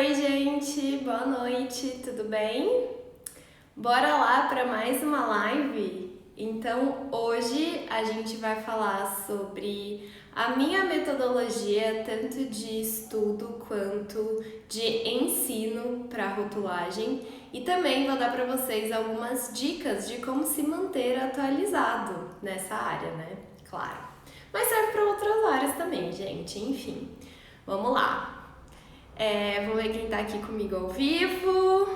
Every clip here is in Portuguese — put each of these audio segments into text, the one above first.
Oi, gente, boa noite, tudo bem? Bora lá para mais uma live? Então, hoje a gente vai falar sobre a minha metodologia, tanto de estudo quanto de ensino para rotulagem, e também vou dar para vocês algumas dicas de como se manter atualizado nessa área, né? Claro. Mas serve para outras áreas também, gente, enfim. Vamos lá. Vou ver quem tá aqui comigo ao vivo.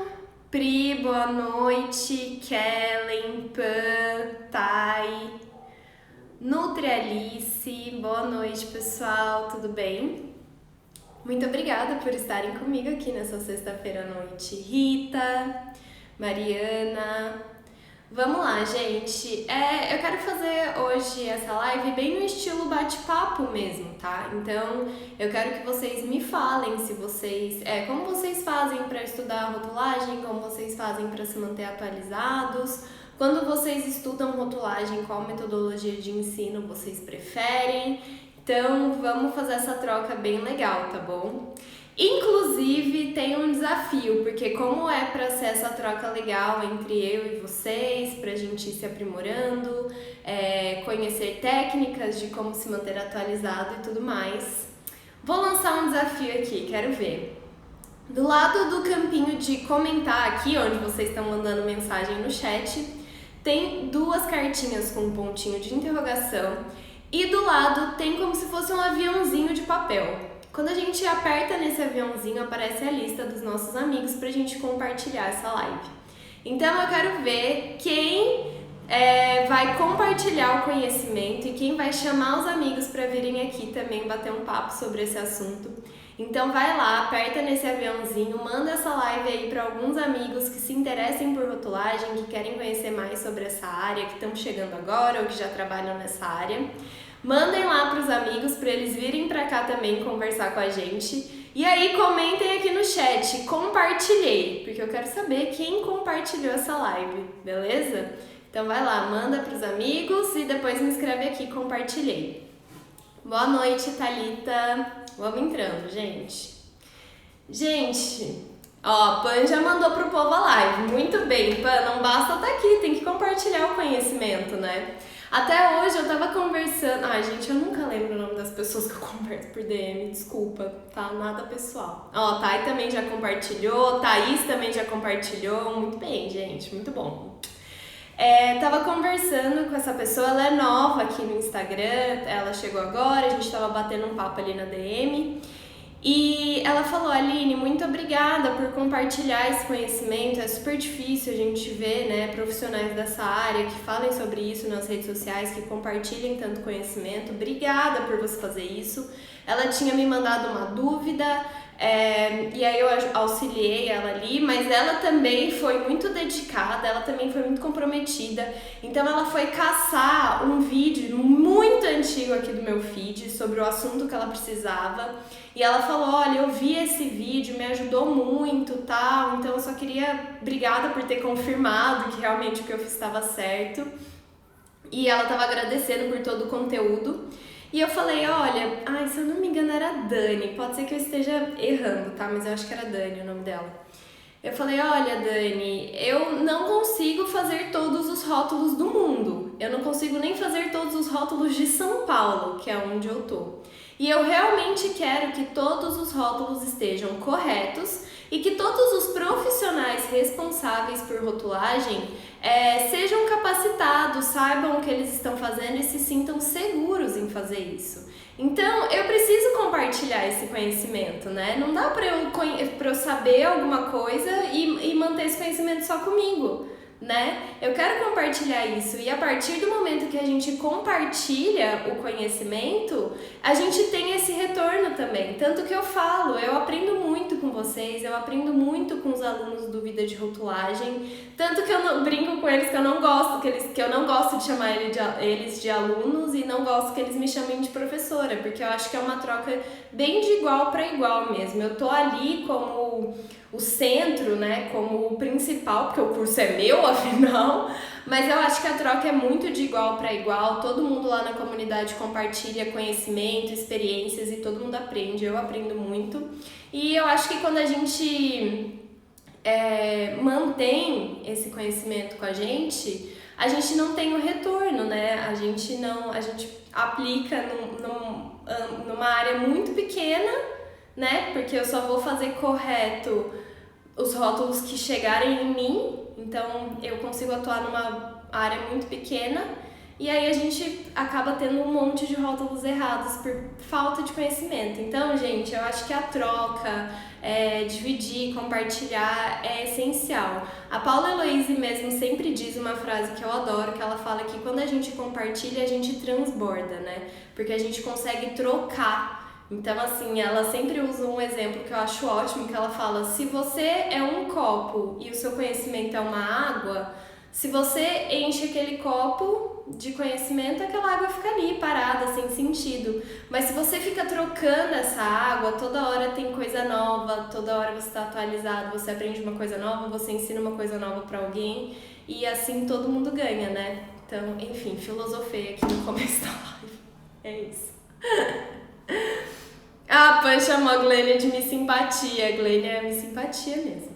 Pri, boa noite. Kellen, Pan, Thay, Nutrialice, boa noite, pessoal, tudo bem? Muito obrigada por estarem comigo aqui nessa sexta-feira à noite. Rita, Mariana. Vamos lá, gente. Eu quero fazer hoje essa live bem no estilo bate-papo mesmo, tá? Então, eu quero que vocês me falem se vocês, como vocês fazem para estudar a rotulagem, como vocês fazem para se manter atualizados. Quando vocês estudam rotulagem, qual metodologia de ensino vocês preferem? Então, vamos fazer essa troca bem legal, tá bom? Inclusive, tem um desafio, porque como é para ser essa troca legal entre eu e vocês, pra gente ir se aprimorando, conhecer técnicas de como se manter atualizado e tudo mais, vou lançar um desafio aqui, quero ver. Do lado do campinho de comentar aqui, onde vocês estão mandando mensagem no chat, tem duas cartinhas com um pontinho de interrogação e do lado tem como se fosse um aviãozinho de papel. Quando a gente aperta nesse aviãozinho, aparece a lista dos nossos amigos pra gente compartilhar essa live. Então eu quero ver quem vai compartilhar o conhecimento e quem vai chamar os amigos para virem aqui também bater um papo sobre esse assunto. Então vai lá, aperta nesse aviãozinho, manda essa live aí para alguns amigos que se interessem por rotulagem, que querem conhecer mais sobre essa área, que estão chegando agora ou que já trabalham nessa área. Mandem lá para os amigos para eles virem para cá também conversar com a gente. E aí comentem aqui no chat, compartilhei, porque eu quero saber quem compartilhou essa live, beleza? Então vai lá, manda para os amigos e depois me escreve aqui, compartilhei. Boa noite, Thalita. Vamos entrando, gente. Gente, ó, Pan já mandou pro povo a live. Muito bem, Pan, não basta estar aqui, tem que compartilhar o conhecimento, né? Até hoje eu tava conversando... Ai, gente, eu nunca lembro o nome das pessoas que eu converso por DM, desculpa, tá? Nada pessoal. Ó, Thay também já compartilhou, Thaís também já compartilhou. Muito bem, gente, muito bom. Tava conversando com essa pessoa, ela é nova aqui no Instagram, ela chegou agora, a gente tava batendo um papo ali na DM. E ela falou, Aline, muito obrigada por compartilhar esse conhecimento, é super difícil a gente ver, né, profissionais dessa área que falem sobre isso nas redes sociais, que compartilhem tanto conhecimento, obrigada por você fazer isso. Ela tinha me mandado uma dúvida, e aí eu auxiliei ela ali, mas ela também foi muito dedicada, ela também foi muito comprometida, então ela foi caçar um vídeo muito antigo aqui do meu feed sobre o assunto que ela precisava, e ela falou, olha, eu vi esse vídeo, me ajudou muito, tal, então eu só queria, obrigada por ter confirmado que realmente o que eu fiz estava certo, e ela estava agradecendo por todo o conteúdo. E eu falei, olha, se eu não me engano era Dani, pode ser que eu esteja errando, tá? Mas eu acho que era Dani o nome dela. Eu falei, olha, Dani, eu não consigo fazer todos os rótulos do mundo. Eu não consigo nem fazer todos os rótulos de São Paulo, que é onde eu tô. E eu realmente quero que todos os rótulos estejam corretos e que todos os profissionais responsáveis por rotulagem sejam capacitados, saibam o que eles estão fazendo e se sintam seguros em fazer isso. Então, eu preciso compartilhar esse conhecimento, né? Não dá pra eu saber alguma coisa e manter esse conhecimento só comigo, né? Eu quero compartilhar isso e a partir do momento que a gente compartilha o conhecimento, a gente tem esse retorno também. Tanto que eu falo, eu aprendo muito com vocês, eu aprendo muito com os alunos do Vida de Rotulagem, tanto que eu brinco com eles que eu não gosto de chamar eles de alunos e não gosto que eles me chamem de professora, porque eu acho que é uma troca bem de igual para igual mesmo. Eu tô ali como o centro, né, como o principal, porque o curso é meu, ao final, mas eu acho que a troca é muito de igual para igual, todo mundo lá na comunidade compartilha conhecimento, experiências e todo mundo aprende, eu aprendo muito. E eu acho que quando a gente mantém esse conhecimento com a gente não tem o retorno, né? A gente aplica numa área muito pequena, né? Porque eu só vou fazer correto os rótulos que chegarem em mim, então eu consigo atuar numa área muito pequena e aí a gente acaba tendo um monte de rótulos errados por falta de conhecimento. Então, gente, eu acho que a troca, dividir, compartilhar é essencial. A Paula Heloise mesmo sempre diz uma frase que eu adoro, que ela fala que quando a gente compartilha, a gente transborda, né? Porque a gente consegue trocar. Então, assim, ela sempre usa um exemplo que eu acho ótimo, que ela fala, se você é um copo e o seu conhecimento é uma água, se você enche aquele copo de conhecimento, aquela água fica ali, parada, sem sentido. Mas se você fica trocando essa água, toda hora tem coisa nova, toda hora você está atualizado, você aprende uma coisa nova, você ensina uma coisa nova para alguém, e assim todo mundo ganha, né? Então, enfim, filosofei aqui no começo da live. É isso. A Pan chamou a Glênia de Miss Simpatia. A Glênia é Miss Simpatia mesmo.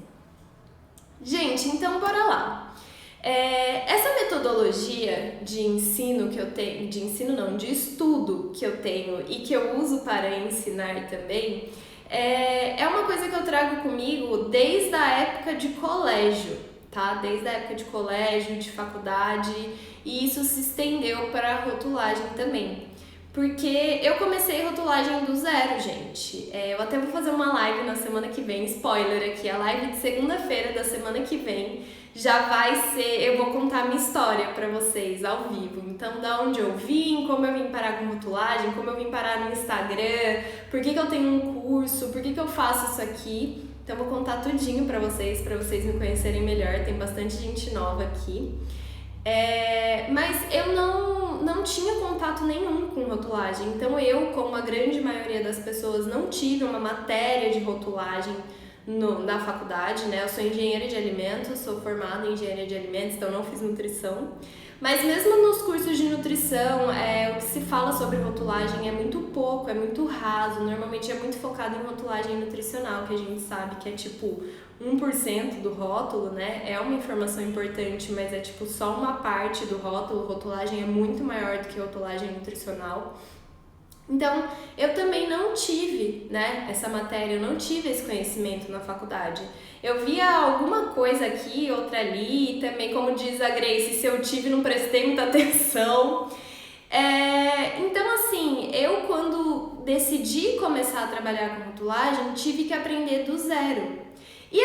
Gente, então bora lá. Essa metodologia de ensino que eu tenho, de estudo que eu tenho e que eu uso para ensinar também, é uma coisa que eu trago comigo desde a época de colégio, tá? Desde a época de colégio, de faculdade, e isso se estendeu para a rotulagem também. Porque eu comecei rotulagem do zero, gente. Eu até vou fazer uma live na semana que vem, spoiler aqui, a live de segunda-feira da semana que vem já vai ser, eu vou contar a minha história pra vocês ao vivo. Então, da onde eu vim, como eu vim parar com rotulagem, como eu vim parar no Instagram, por que eu tenho um curso, por que eu faço isso aqui. Então, eu vou contar tudinho pra vocês me conhecerem melhor, tem bastante gente nova aqui. Mas eu não tinha contato nenhum com rotulagem, então eu, como a grande maioria das pessoas, não tive uma matéria de rotulagem na faculdade, né? Eu sou engenheira de alimentos, sou formada em engenharia de alimentos, então não fiz nutrição. Mas mesmo nos cursos de nutrição, o que se fala sobre rotulagem é muito pouco, é muito raso. Normalmente é muito focado em rotulagem nutricional, que a gente sabe que é tipo 1% do rótulo, né? É uma informação importante, mas é tipo só uma parte do rótulo. Rotulagem é muito maior do que rotulagem nutricional. Então, eu também não tive, né, essa matéria, eu não tive esse conhecimento na faculdade. Eu via alguma coisa aqui, outra ali, e também, como diz a Grace, se eu tive, não prestei muita atenção. Então, assim, eu quando decidi começar a trabalhar com rotulagem, tive que aprender do zero. E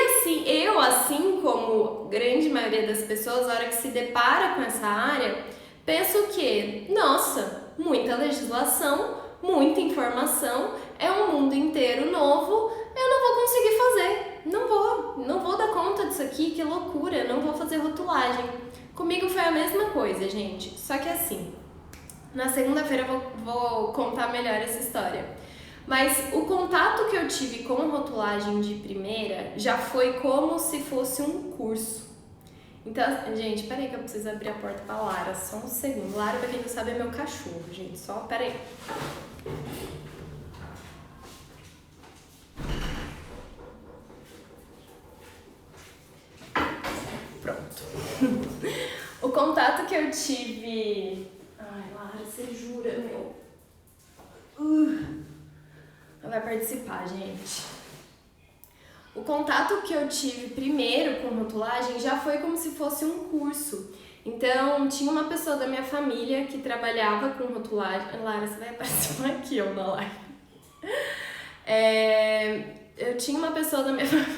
assim como grande maioria das pessoas, na hora que se depara com essa área, penso que, nossa, muita legislação, muita informação, é um mundo inteiro novo, eu não vou conseguir fazer, não vou dar conta disso aqui, que loucura, não vou fazer rotulagem. Comigo foi a mesma coisa, gente, só que assim, na segunda-feira eu vou contar melhor essa história. Mas o contato que eu tive com rotulagem de primeira já foi como se fosse um curso. Então, gente, peraí que eu preciso abrir a porta pra Lara, só um segundo. Lara, pra quem não sabe, é meu cachorro, gente, só peraí. Pronto. O contato que eu tive... Ai, Lara, você jura, meu? Ela vai participar, gente. O contato que eu tive primeiro com rotulagem já foi como se fosse um curso. Então, tinha uma pessoa da minha família que trabalhava com rotulagem. Lara, você vai participar aqui ou na live? Eu tinha uma pessoa da minha família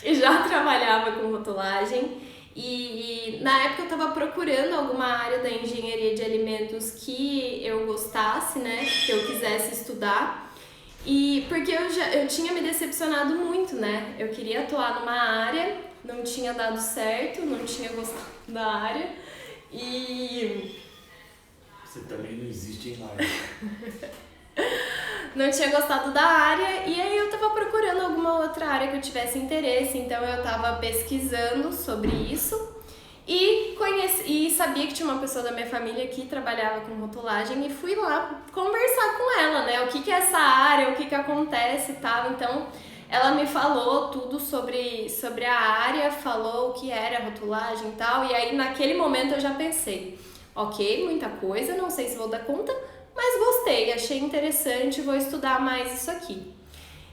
que já trabalhava com rotulagem e na época eu estava procurando alguma área da engenharia de alimentos que eu gostasse, né? Que eu quisesse estudar. E porque eu tinha me decepcionado muito, né? Eu queria atuar numa área, não tinha dado certo, não tinha gostado da área e... Você também não existe em live. Não tinha gostado da área e aí eu tava procurando alguma outra área que eu tivesse interesse, então eu estava pesquisando sobre isso e sabia que tinha uma pessoa da minha família que trabalhava com rotulagem e fui lá conversar com ela, né? O que é essa área, o que acontece e tal. Então, ela me falou tudo sobre a área, falou o que era a rotulagem e tal. E aí, naquele momento, eu já pensei, ok, muita coisa, não sei se vou dar conta, mas gostei, achei interessante, vou estudar mais isso aqui.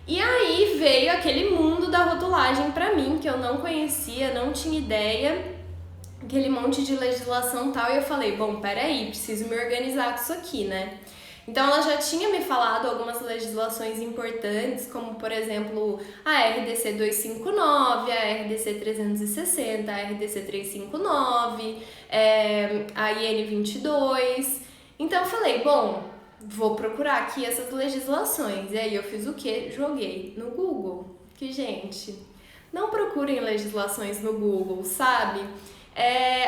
E aí veio aquele mundo da rotulagem pra mim, que eu não conhecia, não tinha ideia, aquele monte de legislação e tal, e eu falei, bom, peraí, preciso me organizar com isso aqui, né? Então ela já tinha me falado algumas legislações importantes, como por exemplo a RDC 259, a RDC 360, a RDC 359, a IN 22. Então eu falei, bom, vou procurar aqui essas legislações. E aí eu fiz o quê? Joguei no Google. Que, gente, não procurem legislações no Google, sabe?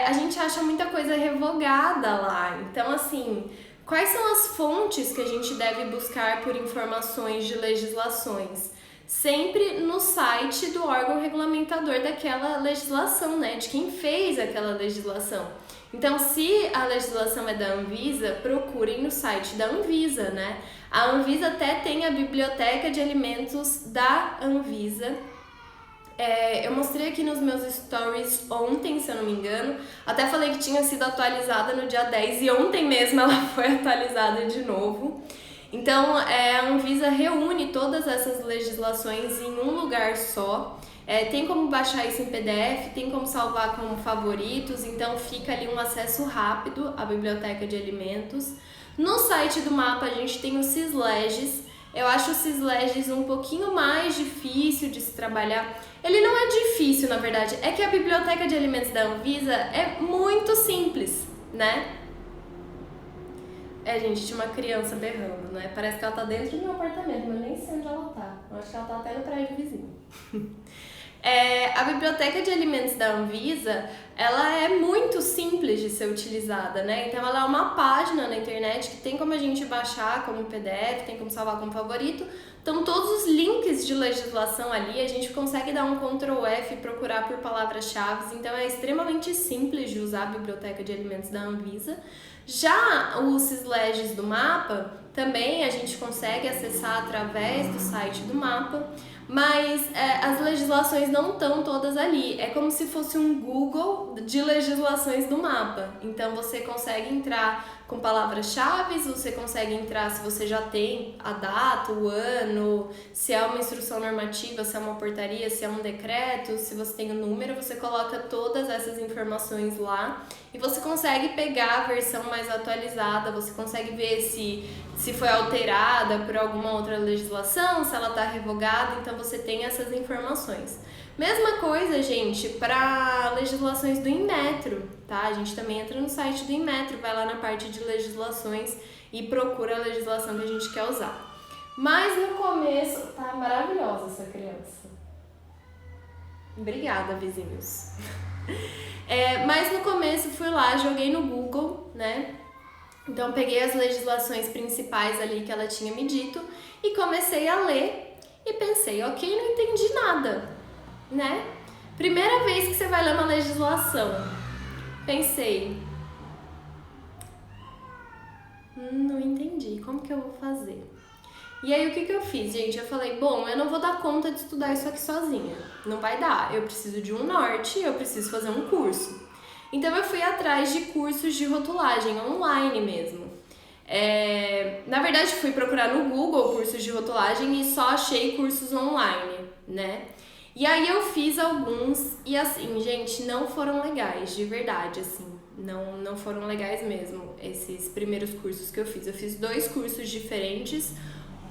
A gente acha muita coisa revogada lá. Então, assim, quais são as fontes que a gente deve buscar por informações de legislações? Sempre no site do órgão regulamentador daquela legislação, né? De quem fez aquela legislação. Então, se a legislação é da Anvisa, procurem no site da Anvisa, né? A Anvisa até tem a biblioteca de alimentos da Anvisa. Eu mostrei aqui nos meus stories ontem, se eu não me engano. Até falei que tinha sido atualizada no dia 10 e ontem mesmo ela foi atualizada de novo. Então, a Anvisa reúne todas essas legislações em um lugar só. Tem como baixar isso em PDF, tem como salvar como favoritos, então fica ali um acesso rápido à biblioteca de alimentos. No site do mapa a gente tem o Sysleges. Eu acho o Sysleges um pouquinho mais difícil de se trabalhar. Ele não é difícil, na verdade, é que a biblioteca de alimentos da Anvisa é muito simples, né? Gente, tinha uma criança berrando, né? Parece que ela tá dentro do meu apartamento, mas nem sei onde ela tá. Eu acho que ela tá até no prédio vizinho. A biblioteca de alimentos da Anvisa, ela é muito simples de ser utilizada, né? Então ela é uma página na internet que tem como a gente baixar como PDF, tem como salvar como favorito. Então todos os links de legislação ali, a gente consegue dar um Ctrl F e procurar por palavras-chave. Então é extremamente simples de usar a biblioteca de alimentos da Anvisa. Já o Sysleges do mapa, também a gente consegue acessar através do site do mapa, mas as legislações não estão todas ali. É como se fosse um Google de legislações do mapa. Então você consegue entrar com palavras-chave, você consegue entrar se você já tem a data, o ano, se é uma instrução normativa, se é uma portaria, se é um decreto, se você tem o número, você coloca todas essas informações lá e você consegue pegar a versão mais atualizada, você consegue ver se foi alterada por alguma outra legislação, se ela está revogada, então você tem essas informações. Mesma coisa, gente, para legislações do Inmetro, tá? A gente também entra no site do Inmetro, vai lá na parte de legislações e procura a legislação que a gente quer usar. Mas no começo, tá maravilhosa essa criança. Obrigada, vizinhos. Mas no começo fui lá, joguei no Google, né? Então peguei as legislações principais ali que ela tinha me dito e comecei a ler e pensei, ok, não entendi nada, né? Primeira vez que você vai ler uma legislação, pensei, não entendi, como que eu vou fazer? E aí o que eu fiz, gente? Eu falei, bom, eu não vou dar conta de estudar isso aqui sozinha, não vai dar, eu preciso de um norte, eu preciso fazer um curso. Então eu fui atrás de cursos de rotulagem online mesmo. Na verdade fui procurar no Google cursos de rotulagem e só achei cursos online, né? E aí eu fiz alguns e assim, gente, não foram legais, de verdade, assim. Não foram legais mesmo, esses primeiros cursos que eu fiz. Eu fiz 2 cursos diferentes.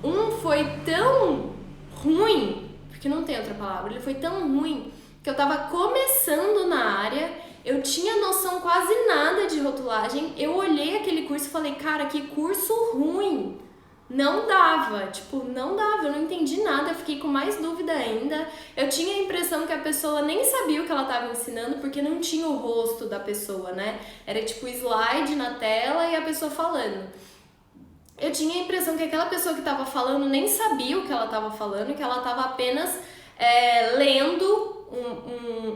Um foi tão ruim, porque não tem outra palavra, ele foi tão ruim que eu tava começando na área, eu tinha noção quase nada de rotulagem, eu olhei aquele curso e falei, cara, que curso ruim! Não dava, eu não entendi nada, eu fiquei com mais dúvida ainda. Eu tinha a impressão que a pessoa nem sabia o que ela estava ensinando, porque não tinha o rosto da pessoa, né? Era tipo slide na tela e a pessoa falando. Eu tinha a impressão que aquela pessoa que estava falando nem sabia o que ela estava falando, que ela estava apenas lendo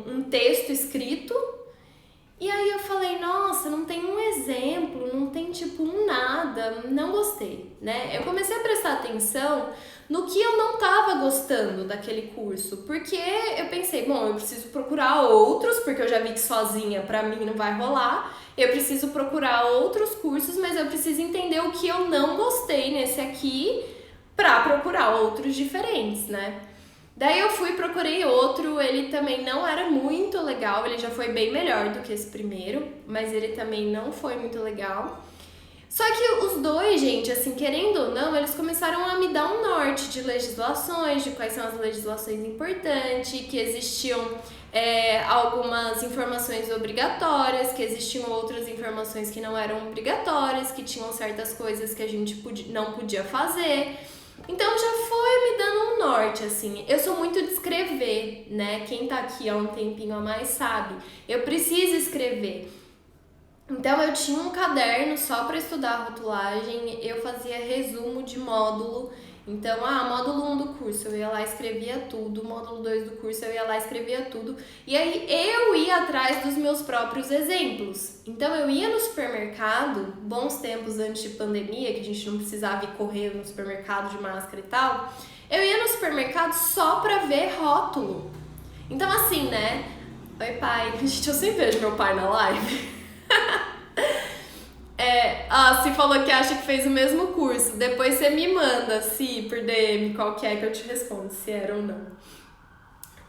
um texto escrito. E aí eu falei, nossa, não tem um exemplo, não tem tipo um nada, não gostei, né? Eu comecei a prestar atenção no que eu não tava gostando daquele curso, porque eu pensei, bom, eu preciso procurar outros, porque eu já vi que sozinha pra mim não vai rolar, eu preciso procurar outros cursos, mas eu preciso entender o que eu não gostei nesse aqui pra procurar outros diferentes, né? Daí eu procurei outro, ele também não era muito legal, ele já foi bem melhor do que esse primeiro, mas ele também não foi muito legal. Só que os dois, gente, assim, querendo ou não, eles começaram a me dar um norte de legislações, de quais são as legislações importantes, que existiam algumas informações obrigatórias, que existiam outras informações que não eram obrigatórias, que tinham certas coisas que a gente não podia fazer. Então já foi me dando um norte, assim. Eu sou muito de escrever, né? Quem tá aqui há um tempinho a mais sabe. Eu preciso escrever. Então eu tinha um caderno só para estudar rotulagem, eu fazia resumo de módulo. Então, módulo 1 do curso, eu ia lá e escrevia tudo, módulo 2 do curso, eu ia lá e escrevia tudo. E aí eu ia atrás dos meus próprios exemplos. Então eu ia no supermercado, bons tempos antes de pandemia, que a gente não precisava ir correr no supermercado de máscara e tal, eu ia no supermercado só pra ver rótulo. Então assim, né? Oi pai, gente, eu sempre vejo meu pai na live. Se falou que acha que fez o mesmo curso. Depois você me manda, se por DM, qual que eu te respondo, se era ou não.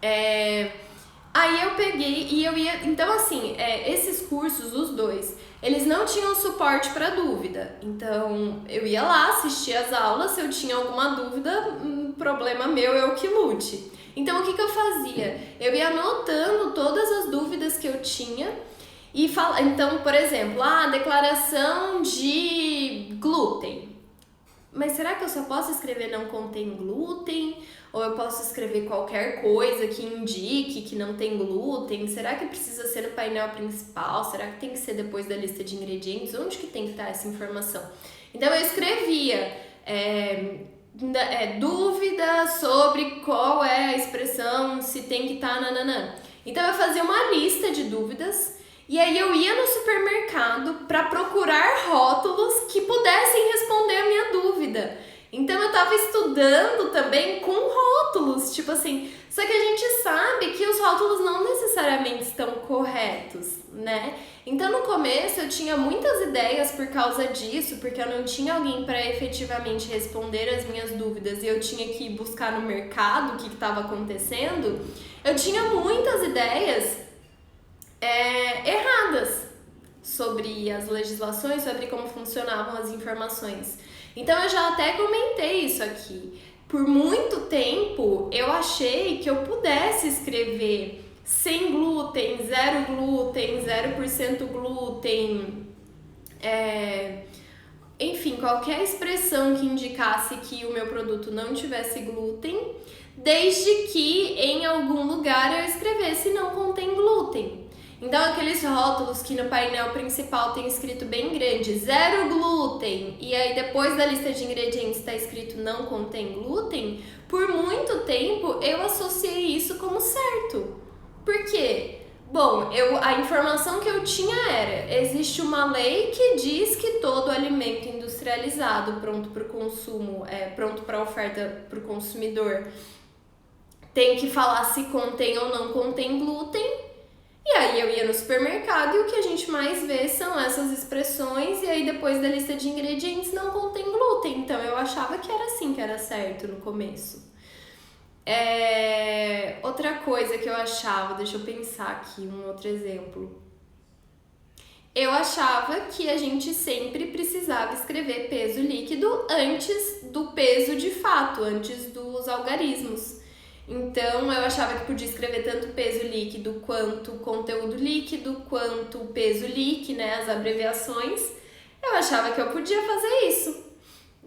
Aí eu peguei e eu ia... Então, assim, esses cursos, os dois, eles não tinham suporte para dúvida. Então, eu ia lá, assistia as aulas, se eu tinha alguma dúvida, problema meu, eu que lute. Então, o que eu fazia? Eu ia anotando todas as dúvidas que eu tinha. Então, por exemplo, declaração de glúten. Mas será que eu só posso escrever não contém glúten? Ou eu posso escrever qualquer coisa que indique que não tem glúten? Será que precisa ser no painel principal? Será que tem que ser depois da lista de ingredientes? Onde que tem que estar essa informação? Então eu escrevia dúvida sobre qual é a expressão, se tem que estar nananã. Então eu fazia uma lista de dúvidas. E aí eu ia no supermercado para procurar rótulos que pudessem responder a minha dúvida. Então eu tava estudando também com rótulos, tipo assim, só que a gente sabe que os rótulos não necessariamente estão corretos, né? Então no começo eu tinha muitas ideias por causa disso, porque eu não tinha alguém para efetivamente responder as minhas dúvidas e eu tinha que buscar no mercado o que estava acontecendo. Eu tinha muitas ideias erradas sobre as legislações, sobre como funcionavam as informações. Então eu já até comentei isso aqui. Por muito tempo eu achei que eu pudesse escrever sem glúten, zero glúten, 0% glúten, enfim, qualquer expressão que indicasse que o meu produto não tivesse glúten, desde que em algum lugar eu escrevesse não contém glúten. Então, aqueles rótulos que no painel principal tem escrito bem grande, 0 glúten, e aí depois da lista de ingredientes está escrito não contém glúten, por muito tempo eu associei isso como certo. Por quê? Bom, a informação que eu tinha existe uma lei que diz que todo alimento industrializado, pronto para o consumo, pronto para oferta para o consumidor, tem que falar se contém ou não contém glúten. E aí eu ia no supermercado e o que a gente mais vê são essas expressões e aí depois da lista de ingredientes não contém glúten. Então eu achava que era assim que era certo no começo. Outra coisa que eu achava, deixa eu pensar aqui, um outro exemplo. Eu achava que a gente sempre precisava escrever peso líquido antes do peso de fato, antes dos algarismos. Então, eu achava que podia escrever tanto peso líquido quanto conteúdo líquido, quanto peso líqui, né, as abreviações. Eu achava que eu podia fazer isso.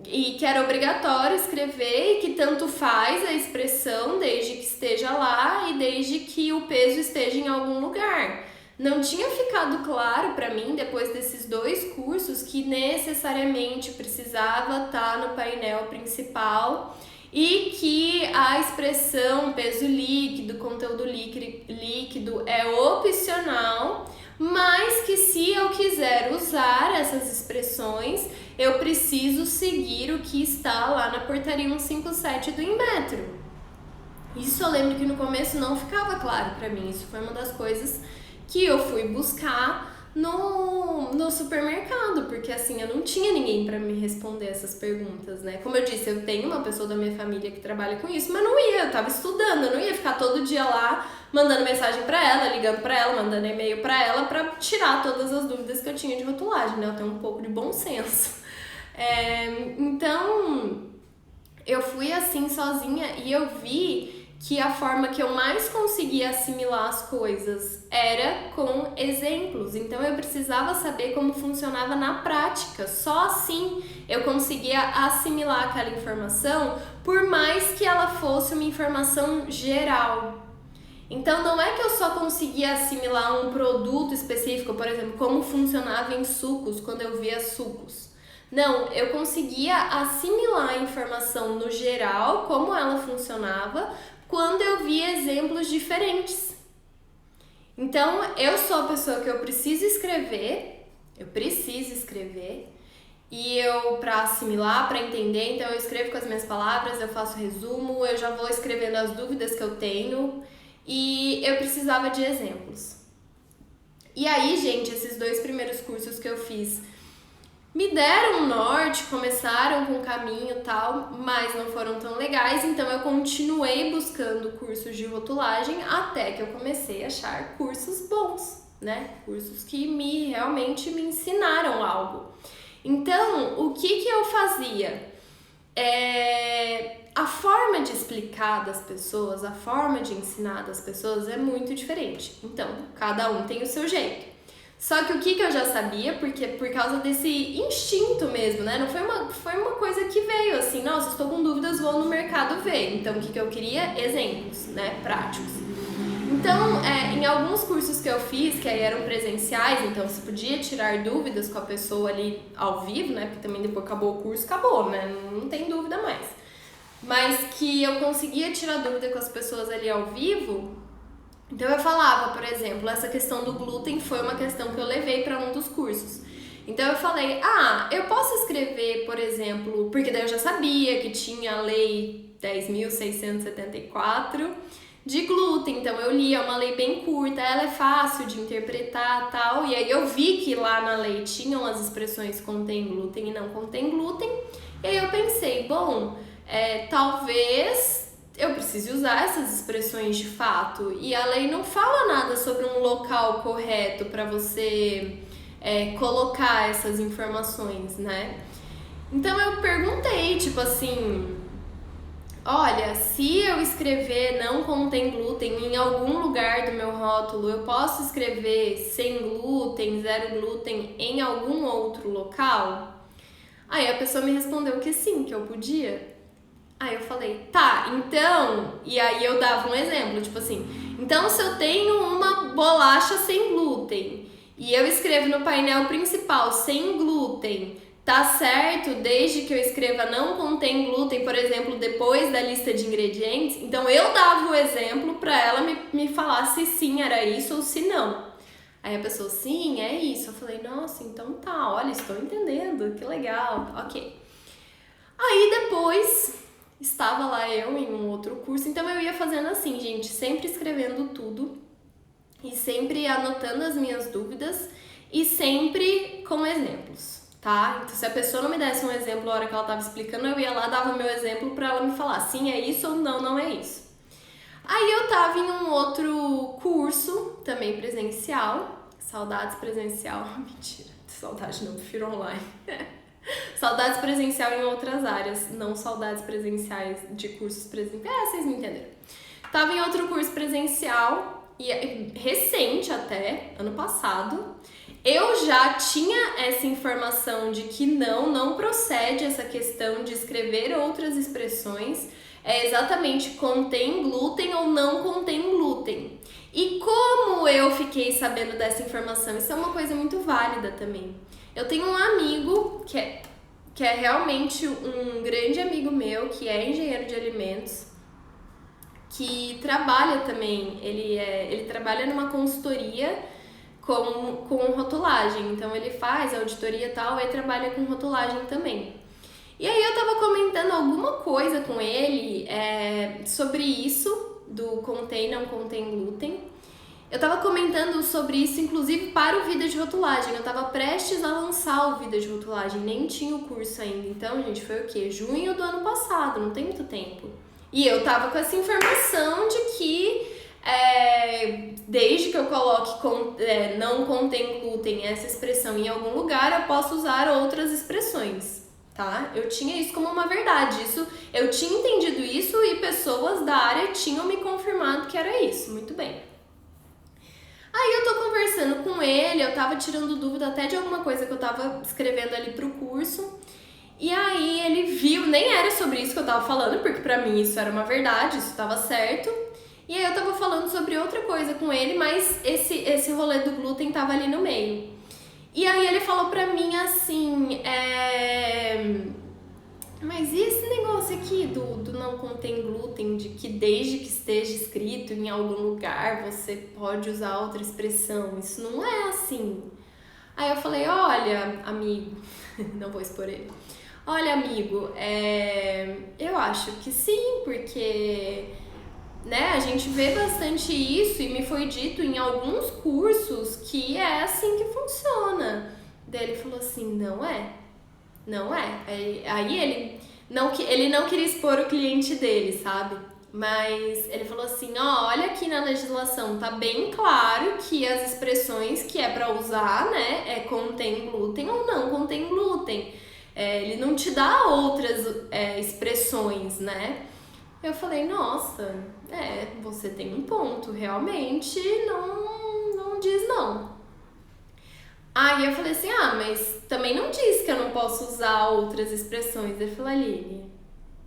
E que era obrigatório escrever e que tanto faz a expressão desde que esteja lá e desde que o peso esteja em algum lugar. Não tinha ficado claro para mim, depois desses 2 cursos, que necessariamente precisava estar no painel principal e que a expressão peso líquido, conteúdo líquido é opcional, mas que se eu quiser usar essas expressões, eu preciso seguir o que está lá na portaria 157 do Inmetro. Isso eu lembro que no começo não ficava claro pra mim, isso foi uma das coisas que eu fui buscar no supermercado, porque assim, eu não tinha ninguém pra me responder essas perguntas, né? Como eu disse, eu tenho uma pessoa da minha família que trabalha com isso, mas não ia, eu tava estudando, eu não ia ficar todo dia lá mandando mensagem pra ela, ligando pra ela, mandando e-mail pra ela pra tirar todas as dúvidas que eu tinha de rotulagem, né? Eu tenho um pouco de bom senso. Então, eu fui assim sozinha e eu vi que a forma que eu mais conseguia assimilar as coisas era com exemplos. Então eu precisava saber como funcionava na prática. Só assim eu conseguia assimilar aquela informação, por mais que ela fosse uma informação geral. Então não é que eu só conseguia assimilar um produto específico, por exemplo, como funcionava em sucos, quando eu via sucos. Não, eu conseguia assimilar a informação no geral, como ela funcionava, quando eu via exemplos diferentes. Então, eu sou a pessoa que eu preciso escrever, e eu, para assimilar, para entender, então eu escrevo com as minhas palavras, eu faço resumo, eu já vou escrevendo as dúvidas que eu tenho, e eu precisava de exemplos. E aí, gente, esses 2 primeiros cursos que eu fiz me deram um norte, começaram com o caminho e tal, mas não foram tão legais, então eu continuei buscando cursos de rotulagem até que eu comecei a achar cursos bons, né? Cursos que realmente me ensinaram algo. Então, o que eu fazia? A forma de explicar das pessoas, a forma de ensinar das pessoas é muito diferente. Então, cada um tem o seu jeito. Só que o que eu já sabia, porque por causa desse instinto mesmo, né? Não foi uma coisa que veio assim, nossa, estou com dúvidas, vou no mercado ver. Então, o que eu queria? Exemplos, né? Práticos. Então, em alguns cursos que eu fiz, que aí eram presenciais, então você podia tirar dúvidas com a pessoa ali ao vivo, né? Porque também depois acabou o curso, acabou, né? Não tem dúvida mais. Mas que eu conseguia tirar dúvida com as pessoas ali ao vivo. Então eu falava, por exemplo, essa questão do glúten foi uma questão que eu levei para um dos cursos. Então eu falei, eu posso escrever, por exemplo, porque daí eu já sabia que tinha a lei 10.674 de glúten, então eu li, é uma lei bem curta, ela é fácil de interpretar e tal, e aí eu vi que lá na lei tinham as expressões contém glúten e não contém glúten, e aí eu pensei, talvez eu preciso usar essas expressões de fato. E a lei não fala nada sobre um local correto para você colocar essas informações, né? Então eu perguntei, tipo assim, olha, se eu escrever não contém glúten em algum lugar do meu rótulo, eu posso escrever sem glúten, 0 glúten em algum outro local? Aí a pessoa me respondeu que sim, que eu podia. Aí eu falei, tá, então... E aí eu dava um exemplo, tipo assim... Então, se eu tenho uma bolacha sem glúten e eu escrevo no painel principal sem glúten, tá certo desde que eu escreva não contém glúten, por exemplo, depois da lista de ingredientes? Então, eu dava o exemplo pra ela me falar se sim era isso ou se não. Aí a pessoa, sim, é isso. Eu falei, nossa, então tá, olha, estou entendendo, que legal, ok. Aí depois... estava lá eu em um outro curso, então eu ia fazendo assim, gente, sempre escrevendo tudo e sempre anotando as minhas dúvidas e sempre com exemplos, tá? Então, se a pessoa não me desse um exemplo na hora que ela estava explicando, eu ia lá, dava meu exemplo para ela me falar, sim, é isso ou não, não é isso. Aí eu tava em um outro curso, também presencial, saudades presencial, mentira, saudade não, prefiro online. Saudades presencial em outras áreas, não saudades presenciais de cursos presenciais. Vocês me entenderam. Tava em outro curso presencial, e recente até, ano passado. Eu já tinha essa informação de que não procede essa questão de escrever outras expressões. É exatamente contém glúten ou não contém glúten. E como eu fiquei sabendo dessa informação? Isso é uma coisa muito válida também. Eu tenho um amigo que que é realmente um grande amigo meu, que é engenheiro de alimentos, que trabalha também, ele trabalha numa consultoria com rotulagem, então ele faz auditoria e tal, e trabalha com rotulagem também. E aí eu tava comentando alguma coisa com ele sobre isso, do contém, não contém glúten. Eu tava comentando sobre isso, inclusive, para o Vida de Rotulagem. Eu tava prestes a lançar o Vida de Rotulagem, nem tinha o curso ainda. Então, gente, foi o quê? Junho do ano passado, não tem muito tempo. E eu tava com essa informação de que desde que eu coloque não contém glúten, essa expressão em algum lugar, eu posso usar outras expressões, tá? Eu tinha isso como uma verdade. Eu tinha entendido isso e pessoas da área tinham me confirmado que era isso. Muito bem. Aí eu tô conversando com ele, eu tava tirando dúvida até de alguma coisa que eu tava escrevendo ali pro curso. E aí ele viu, nem era sobre isso que eu tava falando, porque pra mim isso era uma verdade, isso tava certo. E aí eu tava falando sobre outra coisa com ele, mas esse rolê do glúten tava ali no meio. E aí ele falou pra mim assim, mas e esse negócio aqui do não contém glúten, de que desde que esteja escrito em algum lugar você pode usar outra expressão, isso não é assim. Aí eu falei, olha, amigo, não vou expor ele. Olha, amigo, eu acho que sim, porque né, a gente vê bastante isso e me foi dito em alguns cursos que é assim que funciona. Daí ele falou assim, não é. Aí ele não queria expor o cliente dele, sabe? Mas ele falou assim, olha aqui na legislação, tá bem claro que as expressões que é pra usar, né, contém glúten ou não contém glúten. Ele não te dá outras expressões, né? Eu falei, nossa, você tem um ponto, realmente não diz não. Aí eu falei assim, mas também não diz que eu não posso usar outras expressões. Ele falou, Aline,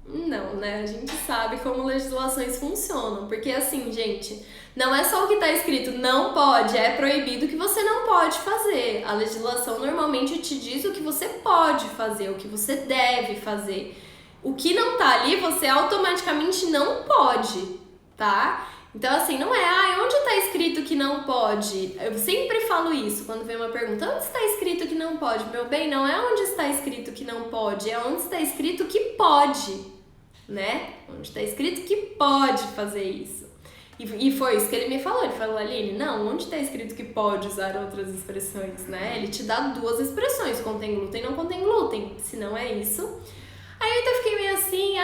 não, né? A gente sabe como legislações funcionam. Porque assim, gente, não é só o que tá escrito não pode, é proibido que você não pode fazer. A legislação normalmente te diz o que você pode fazer, o que você deve fazer. O que não tá ali, você automaticamente não pode, tá? Então, assim, não é, onde tá escrito que não pode? Eu sempre falo isso quando vem uma pergunta, onde está escrito que não pode? Meu bem, não é onde está escrito que não pode, é onde está escrito que pode, né? Onde está escrito que pode fazer isso. E foi isso que ele me falou, Aline, não, onde está escrito que pode usar outras expressões, né? Ele te dá duas expressões, contém glúten e não contém glúten, se não é isso. Aí eu fiquei meio assim,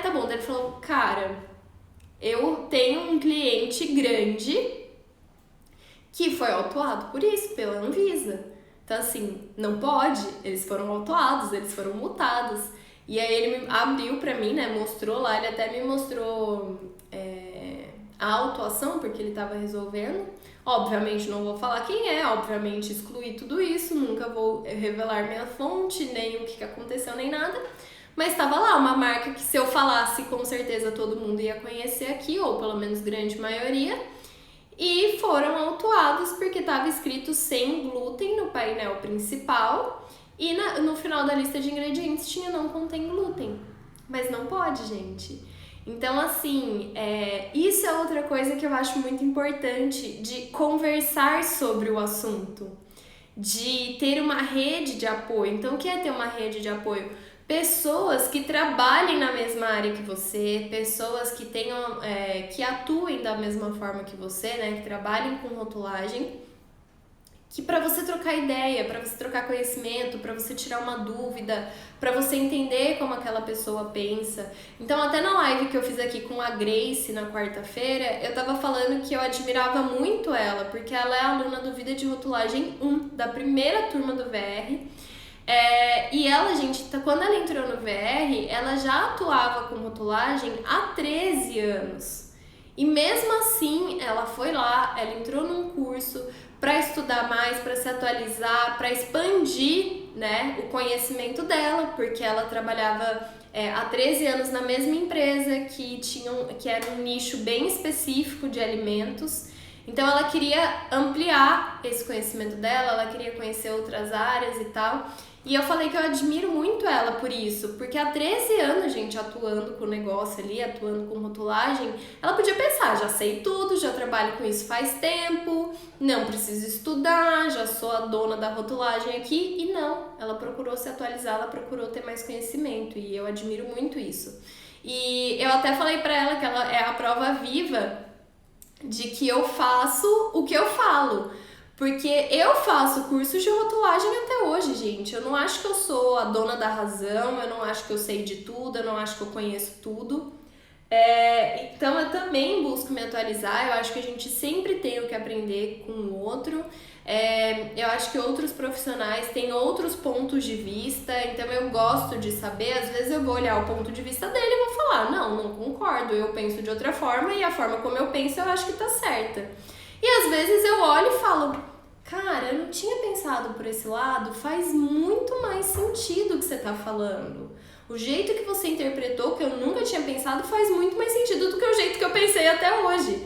tá bom. Daí ele falou, cara, eu tenho um cliente grande que foi autuado por isso, pela Anvisa. Então, assim, não pode, eles foram autuados, eles foram multados. E aí ele me abriu pra mim, né, mostrou lá, ele até me mostrou a autuação, porque ele tava resolvendo. Obviamente não vou falar quem é, obviamente excluí tudo isso, nunca vou revelar minha fonte, nem o que aconteceu, nem nada. Mas estava lá uma marca que se eu falasse, com certeza todo mundo ia conhecer aqui, ou pelo menos grande maioria. E foram autuados porque estava escrito sem glúten no painel principal e no final da lista de ingredientes tinha não contém glúten. Mas não pode, gente. Então, assim, isso é outra coisa que eu acho muito importante de conversar sobre o assunto, de ter uma rede de apoio. Então, o que é ter uma rede de apoio? Pessoas que trabalhem na mesma área que você, pessoas que tenham, que atuem da mesma forma que você, né, que trabalhem com rotulagem, que para você trocar ideia, para você trocar conhecimento, para você tirar uma dúvida, para você entender como aquela pessoa pensa. Então, até na live que eu fiz aqui com a Grace na quarta-feira, eu tava falando que eu admirava muito ela, porque ela é aluna do Vida de Rotulagem 1, da primeira turma do VR. E ela, gente, quando ela entrou no VR, ela já atuava com rotulagem há 13 anos. E mesmo assim, ela foi lá, ela entrou num curso para estudar mais, para se atualizar, para expandir, né, o conhecimento dela, porque ela trabalhava há 13 anos na mesma empresa que era um nicho bem específico de alimentos. Então ela queria ampliar esse conhecimento dela, ela queria conhecer outras áreas e tal. E eu falei que eu admiro muito ela por isso, porque há 13 anos, gente, atuando com o negócio ali, atuando com rotulagem, ela podia pensar, já sei tudo, já trabalho com isso faz tempo, não preciso estudar, já sou a dona da rotulagem aqui. E não, ela procurou se atualizar, ela procurou ter mais conhecimento, e eu admiro muito isso. E eu até falei pra ela que ela é a prova viva de que eu faço o que eu falo. Porque eu faço cursos de rotulagem até hoje, gente. Eu não acho que eu sou a dona da razão, eu não acho que eu sei de tudo, eu não acho que eu conheço tudo. Então eu também busco me atualizar, eu acho que a gente sempre tem o que aprender com o outro. Eu acho que outros profissionais têm outros pontos de vista, então eu gosto de saber. Às vezes eu vou olhar o ponto de vista dele e vou falar, não concordo, eu penso de outra forma e a forma como eu penso eu acho que tá certa. E às vezes eu olho e falo, cara, eu não tinha pensado por esse lado, faz muito mais sentido o que você tá falando. O jeito que você interpretou, que eu nunca tinha pensado, faz muito mais sentido do que o jeito que eu pensei até hoje.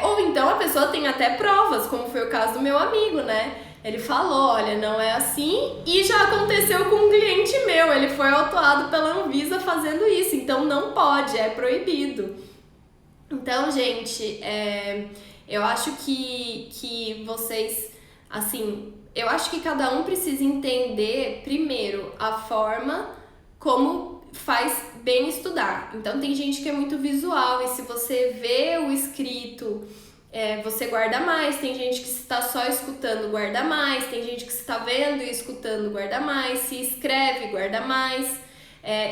Ou então a pessoa tem até provas, como foi o caso do meu amigo, né? Ele falou, olha, não é assim, e já aconteceu com um cliente meu, ele foi autuado pela Anvisa fazendo isso, então não pode, é proibido. Então, gente, eu acho que vocês, assim, eu acho que cada um precisa entender, primeiro, a forma como faz bem estudar. Então, tem gente que é muito visual e se você vê o escrito, você guarda mais. Tem gente que se está só escutando, guarda mais. Tem gente que se está vendo e escutando, guarda mais. Se escreve, guarda mais.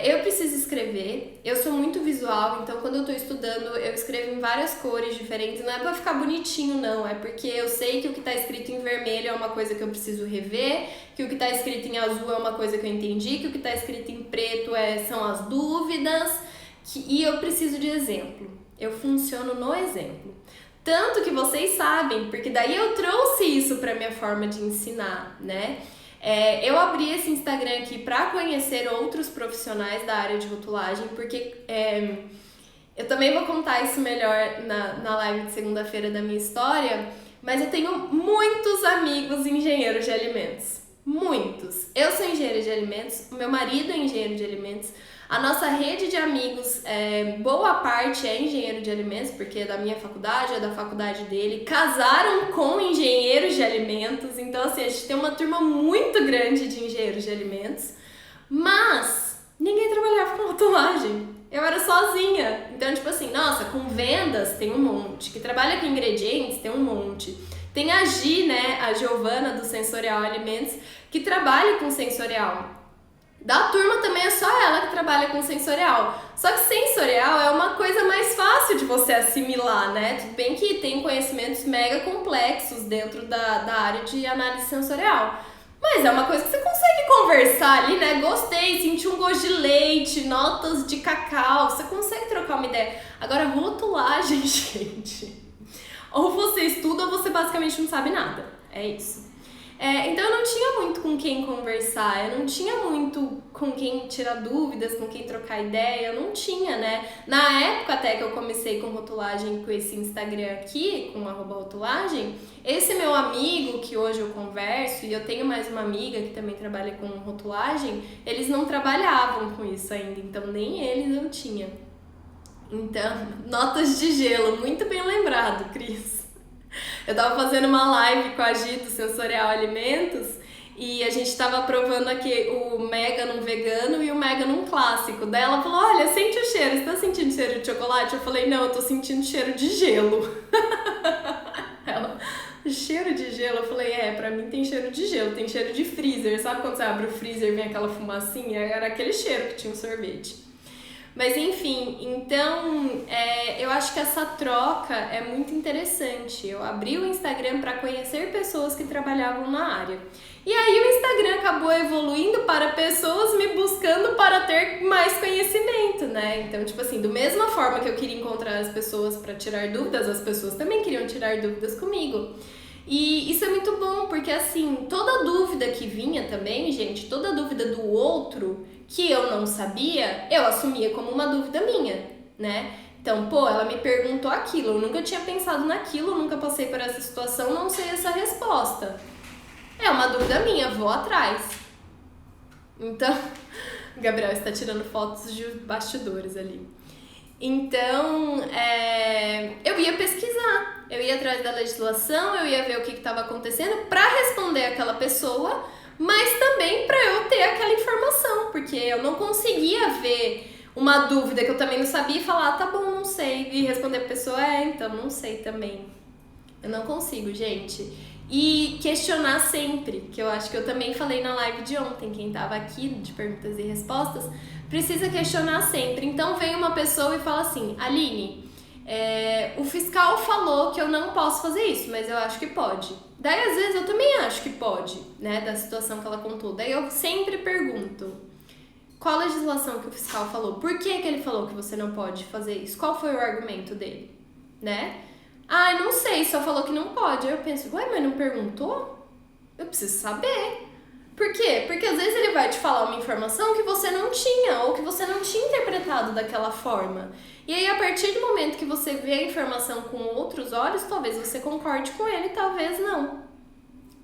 Eu preciso escrever, eu sou muito visual, então quando eu tô estudando eu escrevo em várias cores diferentes, não é pra ficar bonitinho não, é porque eu sei que o que tá escrito em vermelho é uma coisa que eu preciso rever, que o que tá escrito em azul é uma coisa que eu entendi, que o que tá escrito em preto são as dúvidas, e eu preciso de exemplo, eu funciono no exemplo. Tanto que vocês sabem, porque daí eu trouxe isso pra minha forma de ensinar, né? Eu abri esse Instagram aqui para conhecer outros profissionais da área de rotulagem, porque eu também vou contar isso melhor na live de segunda-feira da minha história, mas eu tenho muitos amigos engenheiros de alimentos. Muitos. Eu sou engenheira de alimentos, o meu marido é engenheiro de alimentos, a nossa rede de amigos, boa parte é engenheiro de alimentos, porque é da minha faculdade, é da faculdade dele, casaram com engenheiros de alimentos, então assim, a gente tem uma turma muito grande de engenheiros de alimentos, mas ninguém trabalhava com rotulagem, eu era sozinha, então tipo assim, nossa, com vendas tem um monte, que trabalha com ingredientes tem um monte, tem a Gi, né, a Giovana do Sensorial Alimentos, que trabalha com sensorial. Da turma também é só ela que trabalha com sensorial. Só que sensorial é uma coisa mais fácil de você assimilar, né? Tudo bem que tem conhecimentos mega complexos dentro da área de análise sensorial. Mas é uma coisa que você consegue conversar ali, né? Gostei, senti um gosto de leite, notas de cacau. Você consegue trocar uma ideia. Agora, rotulagem, gente. Ou você estuda ou você basicamente não sabe nada. É isso. Então eu não tinha muito com quem conversar, eu não tinha muito com quem tirar dúvidas, com quem trocar ideia, eu não tinha, né? Na época até que eu comecei com rotulagem, com esse Instagram aqui, com @rotulagem, esse meu amigo que hoje eu converso, e eu tenho mais uma amiga que também trabalha com rotulagem, eles não trabalhavam com isso ainda, então nem eles eu tinha. Então, notas de gelo, muito bem lembrado, Cris. Eu tava fazendo uma live com a Gi do Sensorial Alimentos e a gente tava provando aqui o Mega num vegano e o Mega num clássico. Daí ela falou, olha, sente o cheiro, você tá sentindo cheiro de chocolate? Eu falei, não, eu tô sentindo cheiro de gelo. Ela, cheiro de gelo? Eu falei, pra mim tem cheiro de gelo, tem cheiro de freezer. Sabe quando você abre o freezer e vem aquela fumacinha? Era aquele cheiro que tinha o sorvete. Mas enfim, então eu acho que essa troca é muito interessante. Eu abri o Instagram para conhecer pessoas que trabalhavam na área. E aí o Instagram acabou evoluindo para pessoas me buscando para ter mais conhecimento, né? Então, tipo assim, da mesma forma que eu queria encontrar as pessoas para tirar dúvidas, as pessoas também queriam tirar dúvidas comigo. E isso é muito bom, porque assim, toda dúvida que vinha também, gente, toda dúvida do outro que eu não sabia, eu assumia como uma dúvida minha, né? Então, pô, ela me perguntou aquilo, eu nunca tinha pensado naquilo, nunca passei por essa situação, não sei essa resposta. É uma dúvida minha, vou atrás. Então, o Gabriel está tirando fotos de bastidores ali. Então, eu ia pesquisar, eu ia atrás da legislação, eu ia ver o que estava acontecendo para responder aquela pessoa, mas também para eu ter aquela informação, porque eu não conseguia ver uma dúvida que eu também não sabia e falar, tá bom, não sei, e responder a pessoa, então não sei também. Eu não consigo, gente. E questionar sempre, que eu acho que eu também falei na live de ontem, quem tava aqui de perguntas e respostas, precisa questionar sempre. Então vem uma pessoa e fala assim, Aline, o fiscal falou que eu não posso fazer isso, mas eu acho que pode. Daí às vezes eu também acho que pode, né, da situação que ela contou. Daí eu sempre pergunto, qual a legislação que o fiscal falou? Por que ele falou que você não pode fazer isso? Qual foi o argumento dele, né? Ah, não sei, só falou que não pode. Aí eu penso, ué, mas não perguntou? Eu preciso saber. Por quê? Porque às vezes ele vai te falar uma informação que você não tinha, ou que você não tinha interpretado daquela forma. E aí, a partir do momento que você vê a informação com outros olhos, talvez você concorde com ele, talvez não.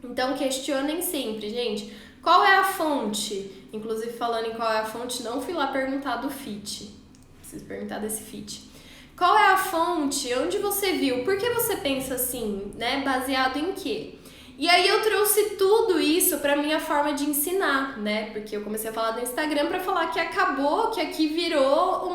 Então, questionem sempre, gente. Qual é a fonte? Inclusive, falando em qual é a fonte, não fui lá perguntar do FIT. Preciso perguntar desse FIT. Qual é a fonte? Onde você viu? Por que você pensa assim, né? Baseado em quê? E aí eu trouxe tudo isso para minha forma de ensinar, né? Porque eu comecei a falar do Instagram para falar que acabou, que aqui virou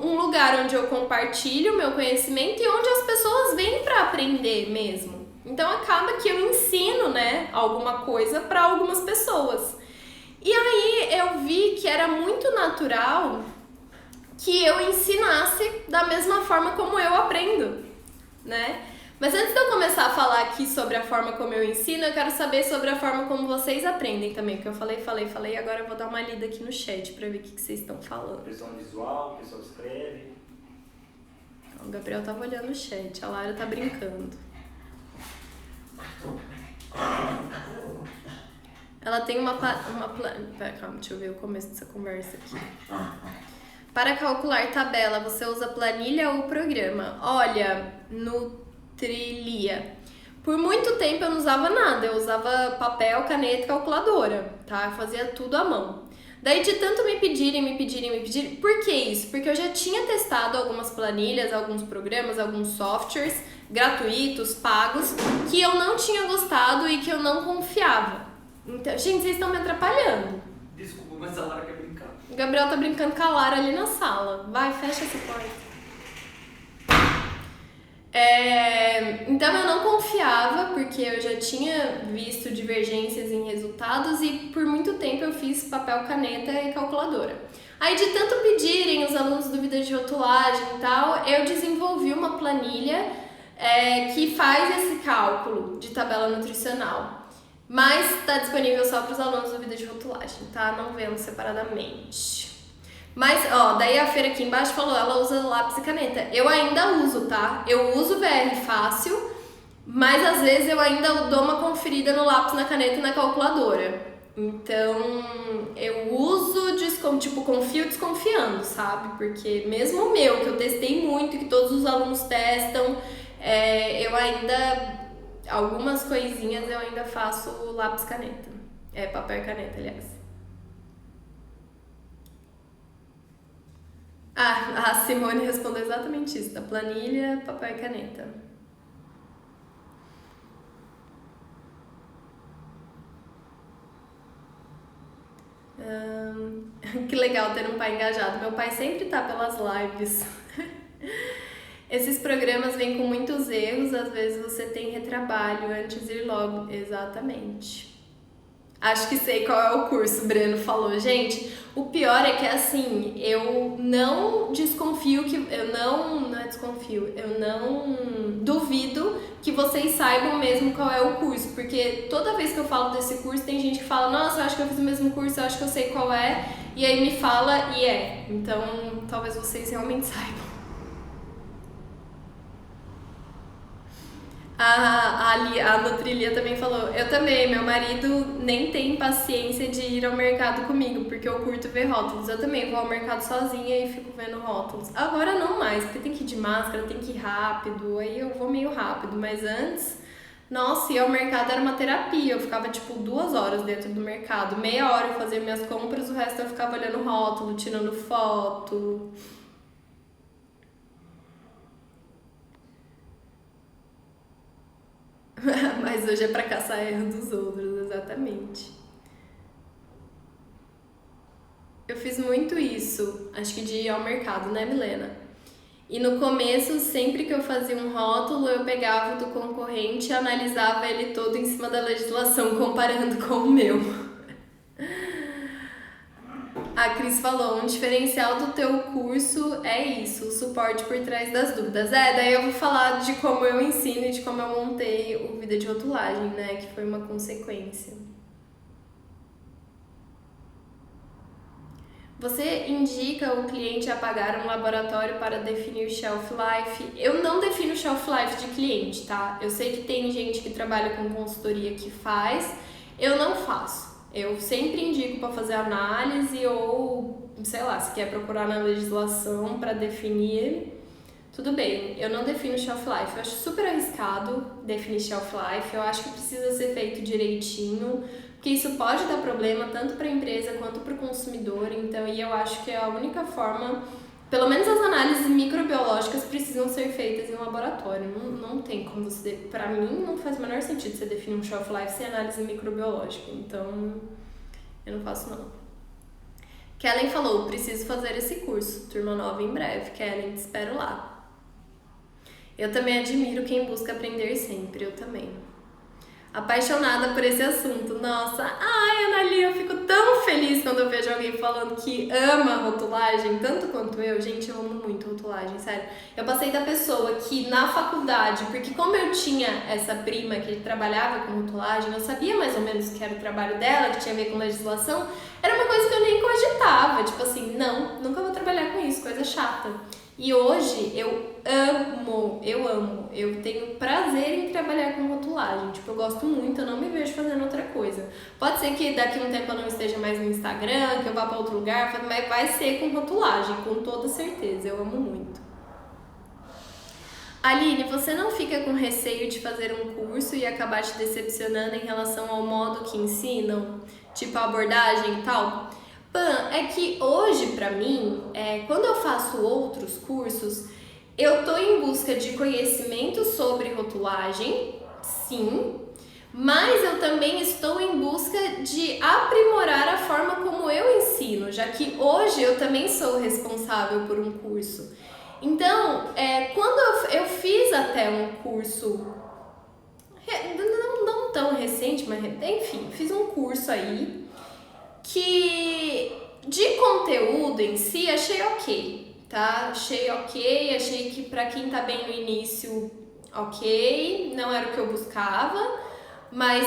um lugar onde eu compartilho o meu conhecimento e onde as pessoas vêm para aprender mesmo. Então acaba que eu ensino, né, alguma coisa para algumas pessoas. E aí eu vi que era muito natural que eu ensinasse da mesma forma como eu aprendo, né? Mas antes de eu começar a falar aqui sobre a forma como eu ensino, eu quero saber sobre a forma como vocês aprendem também, porque eu falei, agora eu vou dar uma lida aqui no chat pra ver o que vocês estão falando. Questão visual, o pessoal escreve. O Gabriel tava olhando o chat, a Lara tá brincando. Ela tem uma Pera, calma, deixa eu ver o começo dessa conversa aqui. Para calcular tabela, você usa planilha ou programa? Olha, Nutrilia. Por muito tempo eu não usava nada, eu usava papel, caneta e calculadora, tá? Eu fazia tudo à mão. Daí de tanto me pedirem, por que isso? Porque eu já tinha testado algumas planilhas, alguns programas, alguns softwares gratuitos, pagos, que eu não tinha gostado e que eu não confiava. Então, gente, vocês estão me atrapalhando. Desculpa, mas a Lara quer brincar. O Gabriel tá brincando com a Lara ali na sala. Vai, fecha essa porta. Então eu não confiava, porque eu já tinha visto divergências em resultados e por muito tempo eu fiz papel, caneta e calculadora. Aí de tanto pedirem os alunos dúvidas de rotulagem e tal, eu desenvolvi uma planilha que faz esse cálculo de tabela nutricional. Mas está disponível só para os alunos dúvida de rotulagem, tá? Não vemos separadamente. Mas, ó, daí a Feira aqui embaixo falou, ela usa lápis e caneta. Eu ainda uso, tá? Eu uso VR fácil, mas às vezes eu ainda dou uma conferida no lápis, na caneta e na calculadora. Então, eu uso, tipo, confio desconfiando, sabe? Porque mesmo o meu, que eu testei muito, que todos os alunos testam, eu ainda... Algumas coisinhas eu ainda faço lápis e caneta. Papel e caneta, aliás. A Simone respondeu exatamente isso, da planilha, papel e caneta. Que legal ter um pai engajado. Meu pai sempre tá pelas lives. Esses programas vêm com muitos erros, às vezes você tem retrabalho antes de ir logo. Exatamente. Acho que sei qual é o curso, o Breno falou. Gente, o pior é que assim, eu não desconfio que... eu não duvido que vocês saibam mesmo qual é o curso. Porque toda vez que eu falo desse curso, tem gente que fala, nossa, eu acho que eu fiz o mesmo curso, eu acho que eu sei qual é. E aí me fala e Então, talvez vocês realmente saibam. A Nutrilia também falou, eu também, meu marido nem tem paciência de ir ao mercado comigo, porque eu curto ver rótulos. Eu também vou ao mercado sozinha e fico vendo rótulos. Agora não mais, porque tem que ir de máscara, tem que ir rápido, aí eu vou meio rápido, mas antes, nossa, ir ao mercado era uma terapia. Eu ficava tipo 2 horas dentro do mercado, meia hora eu fazia minhas compras, o resto eu ficava olhando rótulo, tirando foto. Mas hoje é pra caçar erro dos outros, exatamente. Eu fiz muito isso, acho que de ir ao mercado, né, Milena? E no começo, sempre que eu fazia um rótulo, eu pegava o do concorrente e analisava ele todo em cima da legislação, comparando com o meu. A Cris falou, um diferencial do teu curso é isso, o suporte por trás das dúvidas. Daí eu vou falar de como eu ensino e de como eu montei o Vida de Rotulagem, né, que foi uma consequência. Você indica o cliente a pagar um laboratório para definir shelf life? Eu não defino shelf life de cliente, tá? Eu sei que tem gente que trabalha com consultoria que faz, eu não faço. Eu sempre indico para fazer análise ou, sei lá, se quer procurar na legislação para definir, tudo bem. Eu não defino shelf life, eu acho super arriscado definir shelf life, eu acho que precisa ser feito direitinho, porque isso pode dar problema tanto para a empresa quanto para o consumidor, então, e eu acho que é a única forma, pelo menos as análises microbiológicas precisam ser feitas em laboratório, não tem como você, para mim não faz o menor sentido você definir um shelf life sem análise microbiológica, então eu não faço não. Kellen falou, preciso fazer esse curso, turma nova em breve. Kellen, te espero lá. Eu também admiro quem busca aprender sempre, eu também. Apaixonada por esse assunto. Nossa, ai, Anali, eu fico tão feliz quando eu vejo alguém falando que ama rotulagem, tanto quanto eu. Gente, eu amo muito rotulagem, sério. Eu passei da pessoa que na faculdade, porque como eu tinha essa prima que trabalhava com rotulagem, eu sabia mais ou menos que era o trabalho dela, que tinha a ver com legislação, era uma coisa que eu nem cogitava. Tipo assim, não, nunca vou trabalhar com isso, coisa chata. E hoje eu tenho prazer em trabalhar com rotulagem, tipo, eu gosto muito, eu não me vejo fazendo outra coisa. Pode ser que daqui a um tempo eu não esteja mais no Instagram, que eu vá para outro lugar, mas vai ser com rotulagem, com toda certeza, eu amo muito. Aline, você não fica com receio de fazer um curso e acabar te decepcionando em relação ao modo que ensinam? Tipo, a abordagem e tal? É que hoje, pra mim, quando eu faço outros cursos, eu tô em busca de conhecimento sobre rotulagem, sim, mas eu também estou em busca de aprimorar a forma como eu ensino, já que hoje eu também sou responsável por um curso. Então, quando eu fiz até um curso, não tão recente, mas enfim, fiz um curso aí, que de conteúdo em si achei ok, tá? Achei que pra quem tá bem no início, ok, não era o que eu buscava, mas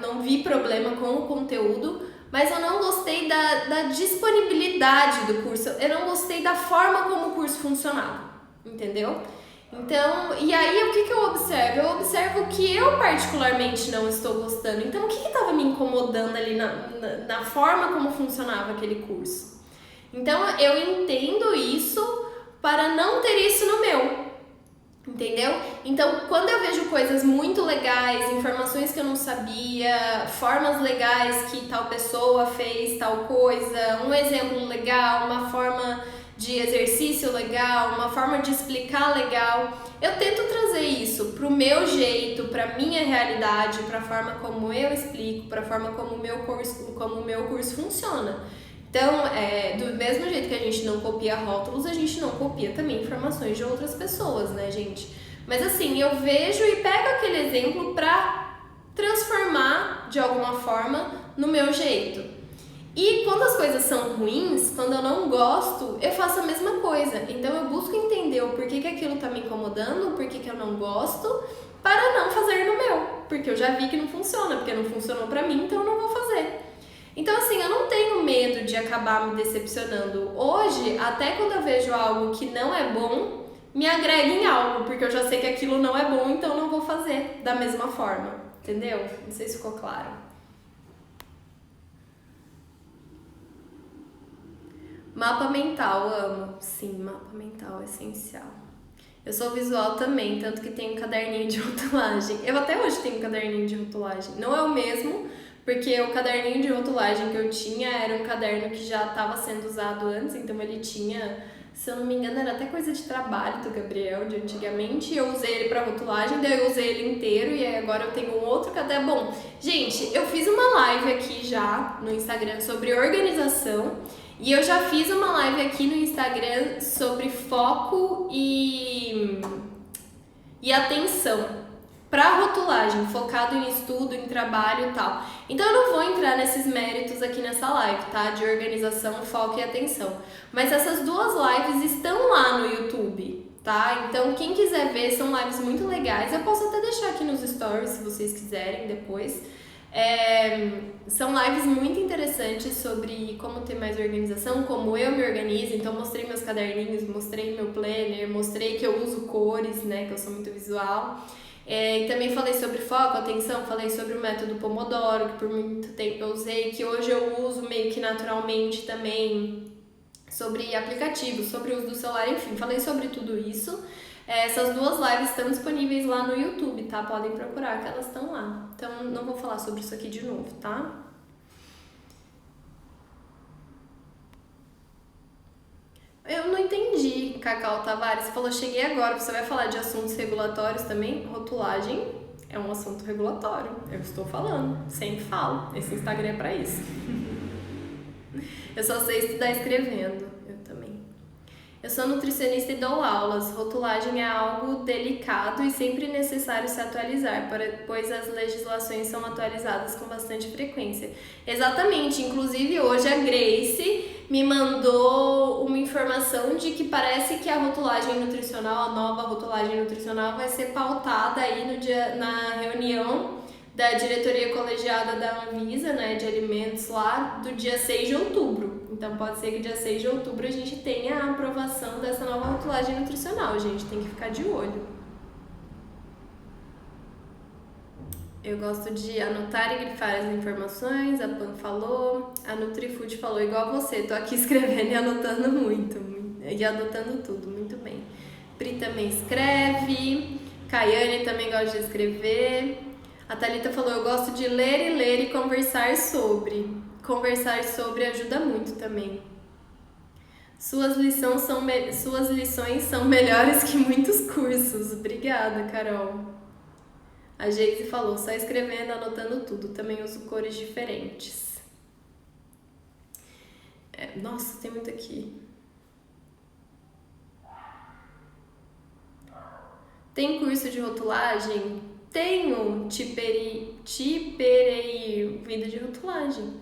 não vi problema com o conteúdo, mas eu não gostei da disponibilidade do curso, eu não gostei da forma como o curso funcionava, entendeu? Então, e aí o que eu observo? Eu observo que eu particularmente não estou gostando. Então, o que estava me incomodando ali na forma como funcionava aquele curso? Então, eu entendo isso para não ter isso no meu, entendeu? Então, quando eu vejo coisas muito legais, informações que eu não sabia, formas legais que tal pessoa fez tal coisa, um exemplo legal, uma forma de exercício legal, uma forma de explicar legal. Eu tento trazer isso pro meu jeito, pra minha realidade, pra forma como eu explico, pra forma como o meu curso funciona. Então, do mesmo jeito que a gente não copia rótulos, a gente não copia também informações de outras pessoas, né, gente? Mas assim, eu vejo e pego aquele exemplo pra transformar de alguma forma no meu jeito. E quando as coisas são ruins, quando eu não gosto, eu faço a mesma coisa. Então eu busco entender o porquê que aquilo tá me incomodando, o porquê que eu não gosto, para não fazer no meu. Porque eu já vi que não funciona, porque não funcionou pra mim, então eu não vou fazer. Então assim, eu não tenho medo de acabar me decepcionando. Hoje, até quando eu vejo algo que não é bom, me agrega em algo, porque eu já sei que aquilo não é bom, então não vou fazer da mesma forma, entendeu? Não sei se ficou claro. Mapa mental, amo. Sim, mapa mental é essencial. Eu sou visual também, tanto que tenho um caderninho de rotulagem. Eu até hoje tenho um caderninho de rotulagem. Não é o mesmo, porque o caderninho de rotulagem que eu tinha era um caderno que já estava sendo usado antes, então ele tinha, se eu não me engano, era até coisa de trabalho do Gabriel, de antigamente. Eu usei ele para rotulagem, daí eu usei ele inteiro e aí agora eu tenho um outro caderno. Bom, gente, eu fiz uma live aqui já no Instagram sobre organização. E eu já fiz uma live aqui no Instagram sobre foco e atenção para rotulagem, focado em estudo, em trabalho e tal. Então eu não vou entrar nesses méritos aqui nessa live, tá? De organização, foco e atenção. Mas essas duas lives estão lá no YouTube, tá? Então quem quiser ver, são lives muito legais. Eu posso até deixar aqui nos stories, se vocês quiserem depois. São lives muito interessantes sobre como ter mais organização, como eu me organizo. Então mostrei meus caderninhos, mostrei meu planner, mostrei que eu uso cores, né, que eu sou muito visual. E também falei sobre foco, atenção, falei sobre o método Pomodoro, que por muito tempo eu usei, que hoje eu uso meio que naturalmente também, sobre aplicativos, sobre o uso do celular, enfim, falei sobre tudo isso. Essas duas lives estão disponíveis lá no YouTube, tá? Podem procurar que elas estão lá. Então, não vou falar sobre isso aqui de novo, tá? Eu não entendi, Cacau Tavares. Você falou, cheguei agora. Você vai falar de assuntos regulatórios também? Rotulagem é um assunto regulatório. Eu estou falando, sempre falo. Esse Instagram é pra isso. Eu só sei estudar escrevendo. Eu também. Eu sou nutricionista e dou aulas. Rotulagem é algo delicado e sempre necessário se atualizar, pois as legislações são atualizadas com bastante frequência. Exatamente, inclusive hoje a Grace me mandou uma informação de que parece que a rotulagem nutricional, a nova rotulagem nutricional, vai ser pautada aí na reunião da diretoria colegiada da Anvisa, né, de alimentos lá, do dia 6 de outubro. Então pode ser que dia 6 de outubro a gente tenha a aprovação dessa nova rotulagem nutricional, gente, tem que ficar de olho. Eu gosto de anotar e grifar as informações, a Pan falou, a NutriFood falou igual você, tô aqui escrevendo e anotando muito, e anotando tudo, muito bem. Pri também escreve, Caiane também gosta de escrever. A Thalita falou, eu gosto de ler e conversar sobre. Conversar sobre ajuda muito também. Suas lições são melhores que muitos cursos. Obrigada, Carol. A Geise falou, só escrevendo, anotando tudo. Também uso cores diferentes. Nossa, tem muito aqui. Tem curso de rotulagem? Tenho, Tiperei, vida de rotulagem.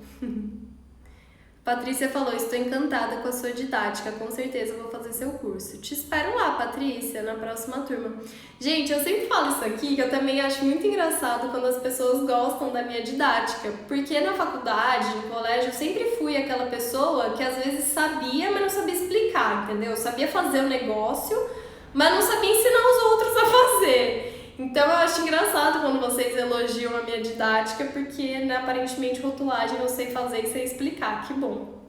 Patrícia falou, estou encantada com a sua didática, com certeza vou fazer seu curso. Te espero lá, Patrícia, na próxima turma. Gente, eu sempre falo isso aqui, que eu também acho muito engraçado quando as pessoas gostam da minha didática, porque na faculdade, no colégio, eu sempre fui aquela pessoa que às vezes sabia, mas não sabia explicar, entendeu? Eu sabia fazer o negócio, mas não sabia ensinar os outros a fazer. Então eu acho engraçado quando vocês elogiam a minha didática, porque né, aparentemente rotulagem eu sei fazer e sei explicar, que bom.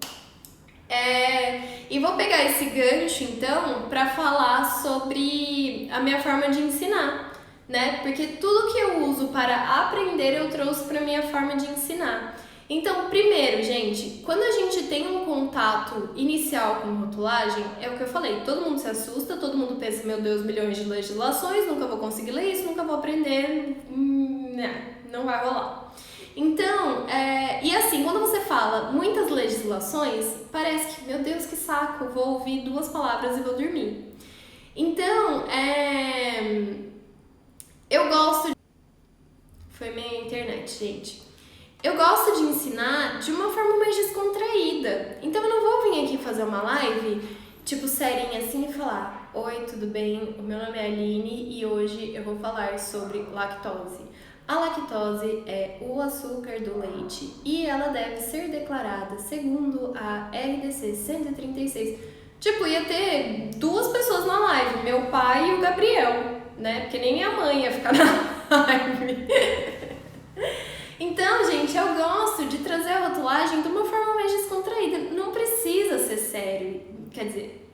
E vou pegar esse gancho então para falar sobre a minha forma de ensinar, né? Porque tudo que eu uso para aprender eu trouxe para minha forma de ensinar. Então, primeiro, gente, quando a gente tem um contato inicial com rotulagem, é o que eu falei, todo mundo se assusta, todo mundo pensa, meu Deus, milhões de legislações, nunca vou conseguir ler isso, nunca vou aprender, não vai rolar. Então, e assim, quando você fala muitas legislações, parece que, meu Deus, que saco, vou ouvir 2 palavras e vou dormir. Então, eu gosto de... Foi minha internet, gente. Eu gosto de ensinar de uma forma mais descontraída. Então eu não vou vir aqui fazer uma live, tipo, serinha assim e falar: oi, tudo bem? O meu nome é Aline e hoje eu vou falar sobre lactose. A lactose é o açúcar do leite e ela deve ser declarada segundo a RDC 136. Tipo, ia ter 2 pessoas na live, meu pai Gabriel, né? Porque nem minha mãe ia ficar na live. Então, gente, eu gosto de trazer a rotulagem de uma forma mais descontraída. Não precisa ser sério, quer dizer,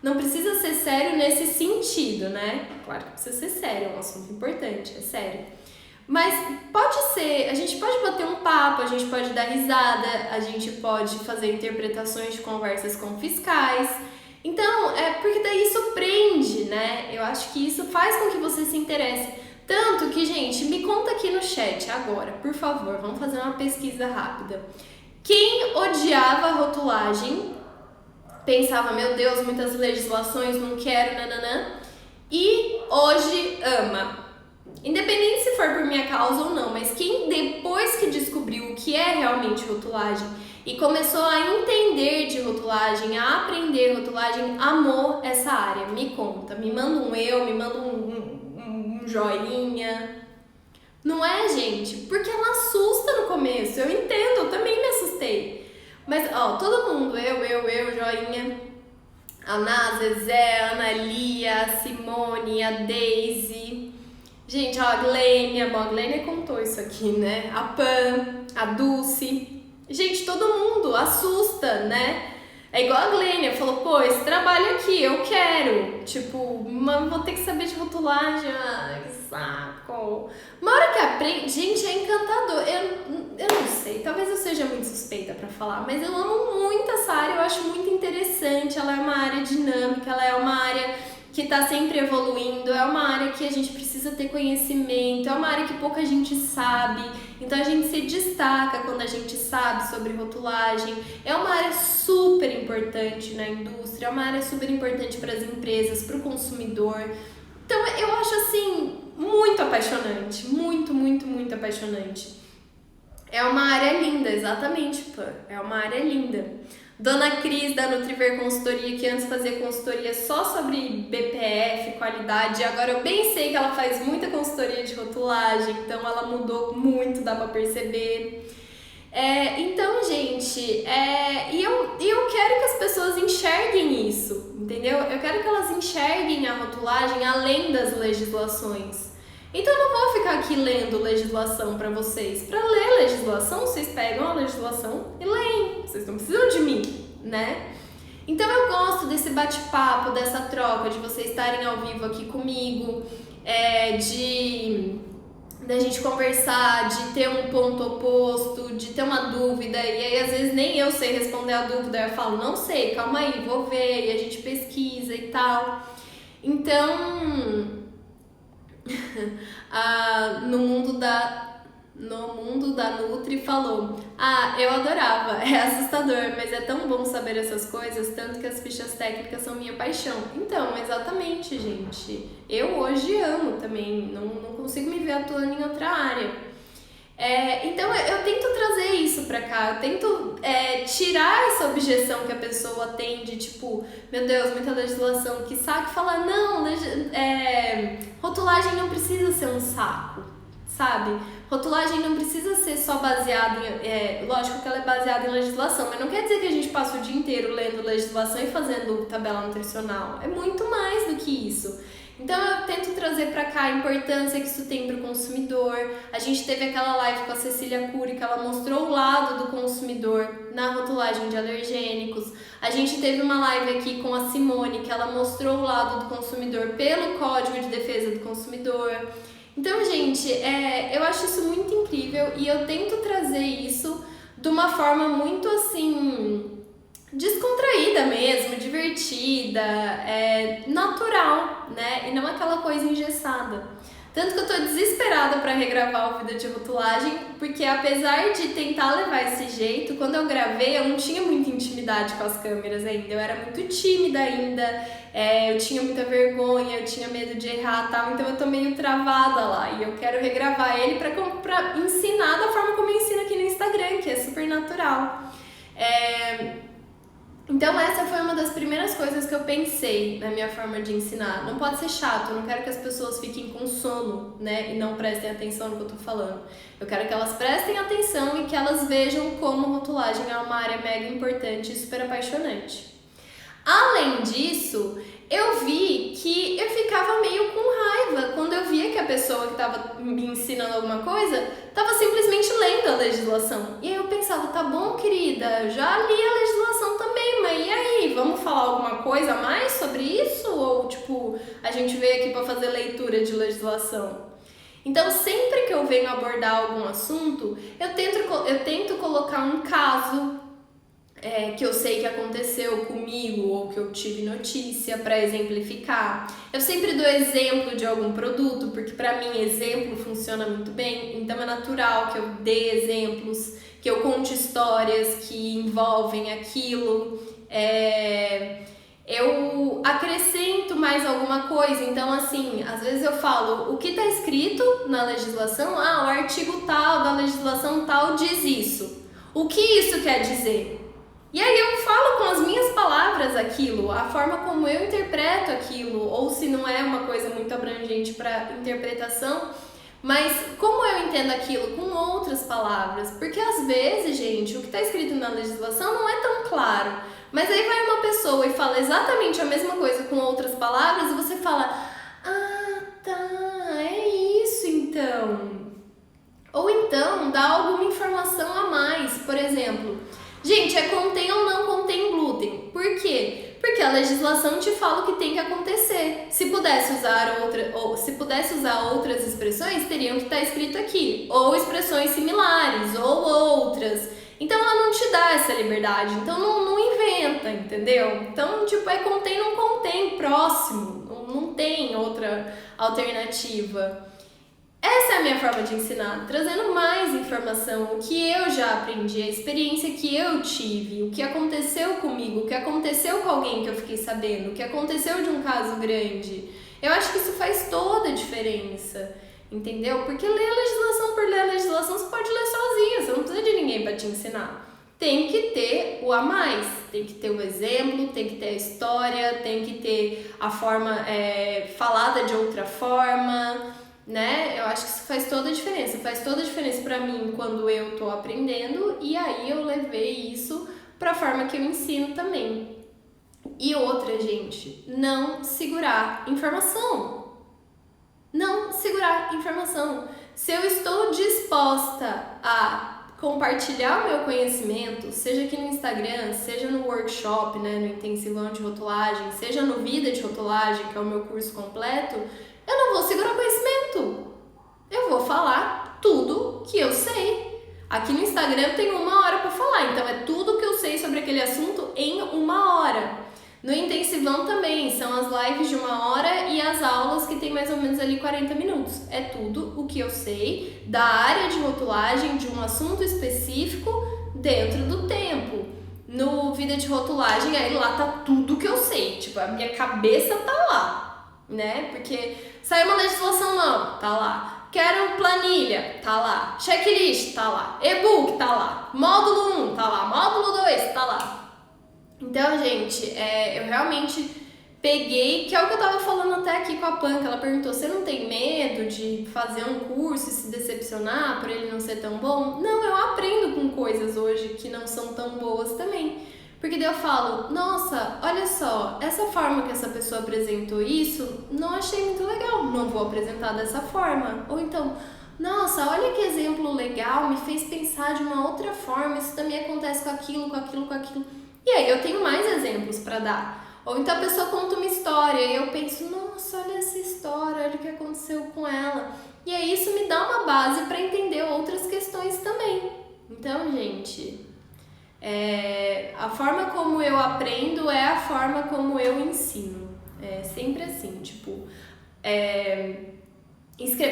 não precisa ser sério nesse sentido, né? Claro que precisa ser sério, é um assunto importante, é sério. Mas pode ser, a gente pode bater um papo, a gente pode dar risada, a gente pode fazer interpretações de conversas com fiscais. Então, porque daí isso prende, né? Eu acho que isso faz com que você se interesse. Tanto que, gente, me conta aqui no chat agora, por favor, vamos fazer uma pesquisa rápida. Quem odiava a rotulagem, pensava, meu Deus, muitas legislações, não quero, nananã, e hoje ama. Independente se for por minha causa ou não, mas quem depois que descobriu o que é realmente rotulagem e começou a entender de rotulagem, a aprender rotulagem, amou essa área. Me conta, me manda um me manda um joinha. Não é, gente? Porque ela assusta no começo, eu entendo, eu também me assustei. Mas, ó, todo mundo, eu, joinha. A Ana, Zezé, a Ana Lia, a Simone, a Daisy. Gente, ó, a Glênia contou isso aqui, né? A Pan, a Dulce. Gente, todo mundo assusta, né? É igual a Glênia, falou, pô, esse trabalho aqui, eu quero. Tipo, mas vou ter que saber de rotulagem, ai, que saco. Uma hora que aprende, gente, é encantador. Eu não sei, talvez eu seja muito suspeita pra falar, mas eu amo muito essa área, eu acho muito interessante. Ela é uma área dinâmica, ela é uma área que tá sempre evoluindo, é uma área que a gente precisa ter conhecimento, é uma área que pouca gente sabe, então a gente se destaca quando a gente sabe sobre rotulagem, é uma área super importante na indústria, é uma área super importante para as empresas, para o consumidor, então eu acho assim, muito apaixonante, muito, muito, muito apaixonante. É uma área linda, exatamente, Pan, é uma área linda. Dona Cris da Nutriver Consultoria, que antes fazia consultoria só sobre BPF, qualidade, agora eu bem sei que ela faz muita consultoria de rotulagem, então ela mudou muito, dá pra perceber. Então, gente, e eu quero que as pessoas enxerguem isso, entendeu? Eu quero que elas enxerguem a rotulagem além das legislações. Então eu não vou ficar aqui lendo legislação para vocês. Para ler legislação, vocês pegam a legislação e leem. Vocês não precisam de mim, né? Então eu gosto desse bate-papo, dessa troca, de vocês estarem ao vivo aqui comigo, da gente conversar, de ter um ponto oposto, de ter uma dúvida. E aí às vezes nem eu sei responder a dúvida, eu falo, não sei, calma aí, vou ver, e a gente pesquisa e tal. Então... no mundo da Nutri falou, eu adorava, é assustador, mas é tão bom saber essas coisas, tanto que as fichas técnicas são minha paixão. Então, exatamente, gente, eu hoje amo também, não consigo me ver atuando em outra área. Então eu tento trazer isso pra cá, eu tento tirar essa objeção que a pessoa tem de tipo, meu Deus, muita legislação, que saco, falar, não, rotulagem não precisa ser um saco, sabe? Rotulagem não precisa ser só baseada em, lógico que ela é baseada em legislação, mas não quer dizer que a gente passa o dia inteiro lendo legislação e fazendo tabela nutricional, é muito mais do que isso. Então eu tento trazer pra cá a importância que isso tem pro consumidor. A gente teve aquela live com a Cecília Cury, que ela mostrou o lado do consumidor na rotulagem de alergênicos. A gente teve uma live aqui com a Simone, que ela mostrou o lado do consumidor pelo Código de Defesa do Consumidor. Então, gente, eu acho isso muito incrível e eu tento trazer isso de uma forma muito assim... descontraída mesmo, divertida, natural, né? E não aquela coisa engessada. Tanto que eu tô desesperada pra regravar o vídeo de rotulagem, porque apesar de tentar levar esse jeito, quando eu gravei eu não tinha muita intimidade com as câmeras ainda, eu era muito tímida ainda, eu tinha muita vergonha, eu tinha medo de errar e tal, então eu tô meio travada lá e eu quero regravar ele pra ensinar da forma como eu ensino aqui no Instagram, que é super natural. Então essa foi uma das primeiras coisas que eu pensei na minha forma de ensinar. Não pode ser chato, eu não quero que as pessoas fiquem com sono, né, e não prestem atenção no que eu tô falando. Eu quero que elas prestem atenção e que elas vejam como rotulagem é uma área mega importante e super apaixonante. Além disso, eu vi que eu ficava meio pessoa que estava me ensinando alguma coisa estava simplesmente lendo a legislação. E aí eu pensava, tá bom, querida, eu já li a legislação também, mas e aí, vamos falar alguma coisa a mais sobre isso? Ou, tipo, a gente veio aqui para fazer leitura de legislação? Então, sempre que eu venho abordar algum assunto, eu tento colocar um caso que eu sei que aconteceu comigo ou que eu tive notícia para exemplificar. Eu sempre dou exemplo de algum produto, porque para mim exemplo funciona muito bem, então é natural que eu dê exemplos, que eu conte histórias que envolvem aquilo. Eu acrescento mais alguma coisa, então assim, às vezes eu falo o que está escrito na legislação, o artigo tal da legislação tal diz isso. O que isso quer dizer? E aí eu falo com as minhas palavras aquilo, a forma como eu interpreto aquilo, ou se não é uma coisa muito abrangente para interpretação, mas como eu entendo aquilo com outras palavras. Porque às vezes, gente, o que está escrito na legislação não é tão claro. Mas aí vai uma pessoa e fala exatamente a mesma coisa com outras palavras e você fala, ah, tá, é isso então. Ou então dá alguma informação a mais, por exemplo, gente, contém ou não contém glúten. Por quê? Porque a legislação te fala o que tem que acontecer. Se pudesse usar outras expressões, teriam que estar escrito aqui, ou expressões similares, ou outras. Então ela não te dá essa liberdade, então não inventa, entendeu? Então, tipo, contém, não contém, próximo, não tem outra alternativa. Essa é a minha forma de ensinar, trazendo mais informação, o que eu já aprendi, a experiência que eu tive, o que aconteceu comigo, o que aconteceu com alguém que eu fiquei sabendo, o que aconteceu de um caso grande. Eu acho que isso faz toda a diferença, entendeu? Porque ler a legislação por ler a legislação você pode ler sozinho, você não precisa de ninguém para te ensinar. Tem que ter o a mais, tem que ter o exemplo, tem que ter a história, tem que ter a forma falada de outra forma, né? Eu acho que isso faz toda a diferença para mim quando eu tô aprendendo, e aí eu levei isso pra forma que eu ensino também. E outra, gente, não segurar informação. Não segurar informação. Se eu estou disposta a compartilhar o meu conhecimento, seja aqui no Instagram, seja no workshop, né, no intensivão de rotulagem, seja no Vida de Rotulagem, que é o meu curso completo, eu não vou segurar conhecimento. Eu vou falar tudo que eu sei. Aqui no Instagram eu tenho 1 hora para falar, então é tudo que eu sei sobre aquele assunto em 1 hora. No intensivão também, são as lives de 1 hora e as aulas que tem mais ou menos ali 40 minutos. É tudo o que eu sei da área de rotulagem, de um assunto específico dentro do tempo. No Vida de Rotulagem, aí lá tá tudo que eu sei, tipo, a minha cabeça tá lá, né? Porque saiu uma legislação nova, tá lá. Quero planilha, tá lá. Checklist, tá lá. E-book, tá lá. Módulo 1, tá lá. Módulo 2, tá lá. Então, gente, eu realmente peguei, que é o que eu tava falando até aqui com a Pan, que ela perguntou, você não tem medo de fazer um curso e se decepcionar por ele não ser tão bom? Não, eu aprendo com coisas hoje que não são tão boas também. Porque daí eu falo, nossa, olha só, essa forma que essa pessoa apresentou isso, não achei muito legal, não vou apresentar dessa forma. Ou então, nossa, olha que exemplo legal, me fez pensar de uma outra forma, isso também acontece com aquilo, com aquilo, com aquilo. E aí eu tenho mais exemplos para dar. Ou então a pessoa conta uma história e eu penso, nossa, olha essa história, olha o que aconteceu com ela. E aí isso me dá uma base para entender outras questões também. Então, gente, a forma como eu aprendo é a forma como eu ensino. É sempre assim, tipo,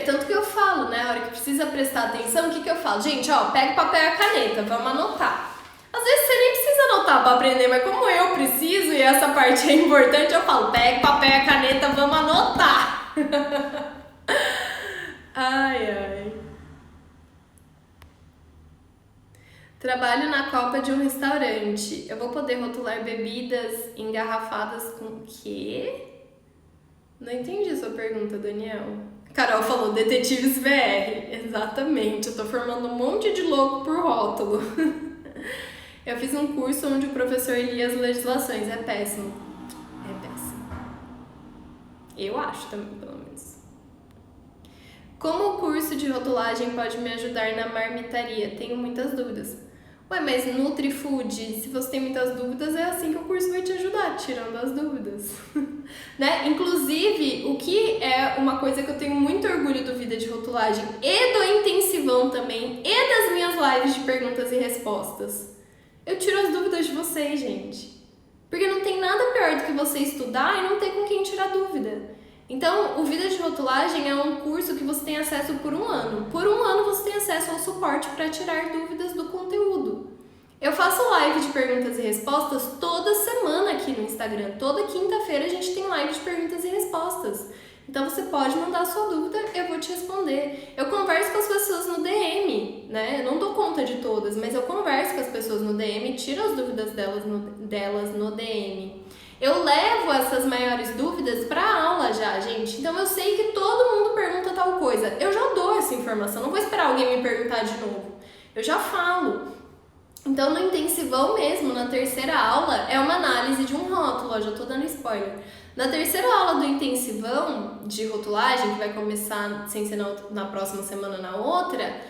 tanto que eu falo, né, a hora que precisa prestar atenção, o que eu falo? Gente, ó, pega o papel e a caneta, vamos anotar. Às vezes você nem precisa anotar para aprender, mas como eu preciso e essa parte é importante, eu falo, pega o papel e a caneta, vamos anotar. Ai, ai. Trabalho na copa de um restaurante. Eu vou poder rotular bebidas engarrafadas com o quê? Não entendi a sua pergunta, Daniel. Carol falou detetives VR. Exatamente, eu tô formando um monte de louco por rótulo. Eu fiz um curso onde o professor lia as legislações. É péssimo. É péssimo. Eu acho também, pelo menos. Como o curso de rotulagem pode me ajudar na marmitaria? Tenho muitas dúvidas. Ué, mas NutriFood, se você tem muitas dúvidas, é assim que o curso vai te ajudar, tirando as dúvidas. Né? Inclusive, o que é uma coisa que eu tenho muito orgulho do Vida de Rotulagem e do Intensivão também, e das minhas lives de perguntas e respostas. Eu tiro as dúvidas de vocês, gente. Porque não tem nada pior do que você estudar e não ter com quem tirar dúvida. Então, o Vida de Rotulagem é um curso que você tem acesso por um ano. Por um ano você tem acesso ao suporte para tirar dúvidas do conteúdo. Eu faço live de perguntas e respostas toda semana aqui no Instagram. Toda quinta-feira a gente tem live de perguntas e respostas. Então você pode mandar a sua dúvida, eu vou te responder. Eu converso com as pessoas no DM, né? Eu não dou conta de todas, mas eu converso com as pessoas no DM, tiro as dúvidas delas no DM. Eu levo essas maiores dúvidas para aula já, gente. Então eu sei que todo mundo pergunta tal coisa. Eu já dou essa informação, não vou esperar alguém me perguntar de novo. Eu já falo. Então no intensivão mesmo, na terceira aula, é uma análise de um rótulo, ó, já tô dando spoiler. Na terceira aula do intensivão de rotulagem, que vai começar sem ser na próxima semana, na outra,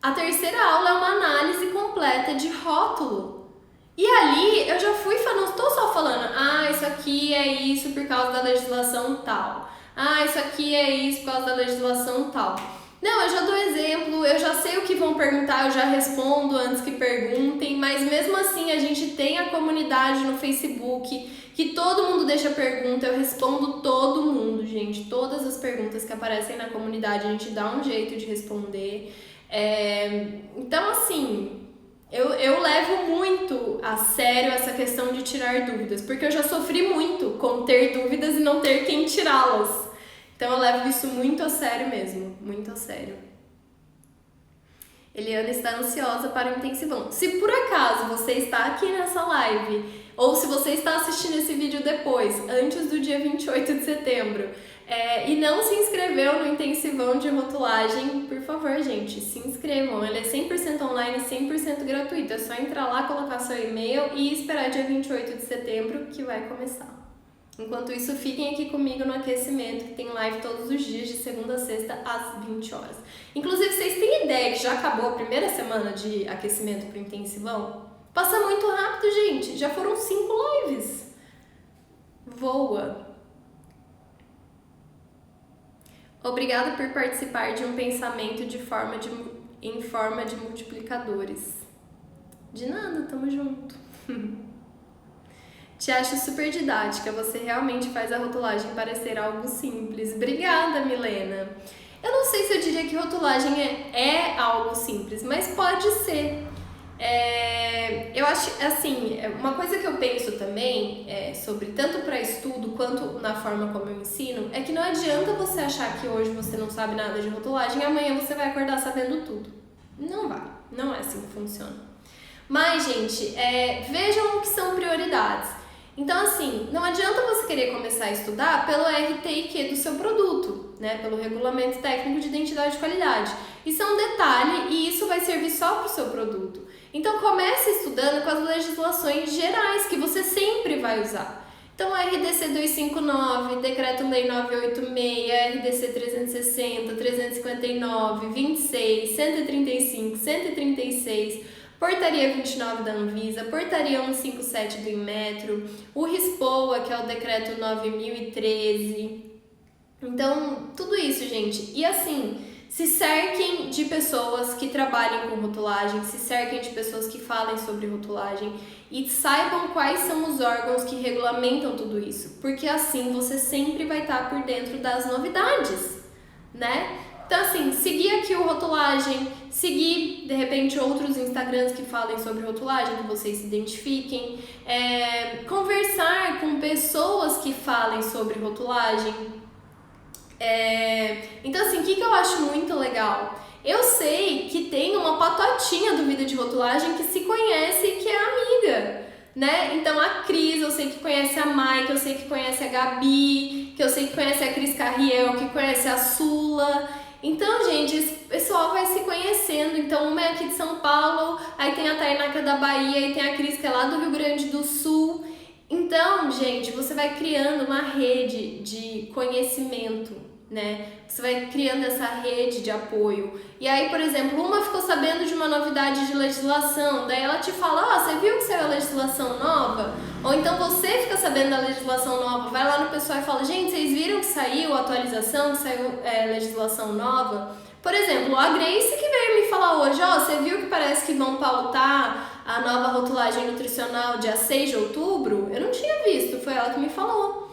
a terceira aula é uma análise completa de rótulo. E ali eu já fui falando, não estou só falando, isso aqui é isso por causa da legislação tal. Isso aqui é isso por causa da legislação tal. Não, eu já dou exemplo, eu já sei o que vão perguntar, eu já respondo antes que perguntem, mas mesmo assim a gente tem a comunidade no Facebook, que todo mundo deixa pergunta, eu respondo todo mundo, gente. Todas as perguntas que aparecem na comunidade a gente dá um jeito de responder. Então, assim, eu levo muito a sério essa questão de tirar dúvidas, porque eu já sofri muito com ter dúvidas e não ter quem tirá-las. Então eu levo isso muito a sério mesmo, muito a sério. Eliana está ansiosa para o intensivão. Se por acaso você está aqui nessa live, ou se você está assistindo esse vídeo depois, antes do dia 28 de setembro, e não se inscreveu no intensivão de rotulagem, por favor, gente, se inscrevam. Ele é 100% online, 100% gratuito. É só entrar lá, colocar seu e-mail e esperar dia 28 de setembro que vai começar. Enquanto isso, fiquem aqui comigo no aquecimento, que tem live todos os dias, de segunda a sexta, às 20 horas. Inclusive, vocês têm ideia que já acabou a primeira semana de aquecimento para o intensivão? Passa muito rápido, gente. Já foram 5 lives. Voa. Obrigada por participar de um pensamento em forma de multiplicadores. De nada, tamo junto. Te acho super didática, você realmente faz a rotulagem parecer algo simples. Obrigada, Milena. Eu não sei se eu diria que rotulagem é algo simples, mas pode ser. Eu acho, assim, uma coisa que eu penso também, sobre tanto para estudo quanto na forma como eu ensino, é que não adianta você achar que hoje você não sabe nada de rotulagem e amanhã você vai acordar sabendo tudo. Não vai, não é assim que funciona. Mas, gente, vejam o que são prioridades. Então, assim, não adianta você querer começar a estudar pelo RTIQ do seu produto, né? Pelo Regulamento Técnico de Identidade de Qualidade. Isso é um detalhe e isso vai servir só para o seu produto. Então, comece estudando com as legislações gerais que você sempre vai usar. Então, RDC 259, Decreto-Lei 986, RDC 360, 359, 26, 135, 136... Portaria 29 da Anvisa, Portaria 157 do Inmetro, o RISPOA, que é o Decreto 9013. Então, tudo isso, gente. E assim, se cerquem de pessoas que trabalhem com rotulagem, se cerquem de pessoas que falem sobre rotulagem e saibam quais são os órgãos que regulamentam tudo isso, porque assim você sempre vai estar por dentro das novidades, né? Então, assim, seguir aqui o Rotulagem, seguir, de repente, outros Instagrams que falem sobre rotulagem, que vocês se identifiquem, conversar com pessoas que falem sobre rotulagem. Então, assim, o que eu acho muito legal? Eu sei que tem uma patotinha do Vida de Rotulagem que se conhece e que é amiga, né? Então, a Cris, eu sei que conhece a Mai, que eu sei que conhece a Gabi, que eu sei que conhece a Cris Carriel, que conhece a Sula. Então, gente, esse pessoal vai se conhecendo. Então, uma é aqui de São Paulo, aí tem a Tainá, que é da Bahia, aí tem a Cris, que é lá do Rio Grande do Sul. Então, gente, você vai criando uma rede de conhecimento, né? Você vai criando essa rede de apoio. E aí, por exemplo, uma ficou sabendo de uma novidade de legislação, daí ela te fala, você viu que saiu a legislação nova? Ou então você fica sabendo da legislação nova, vai lá no pessoal e fala, gente, vocês viram que saiu a atualização, que saiu legislação nova? Por exemplo, a Grace que veio me falar hoje, você viu que parece que vão pautar a nova rotulagem nutricional dia 6 de outubro? Eu não tinha visto, foi ela que me falou.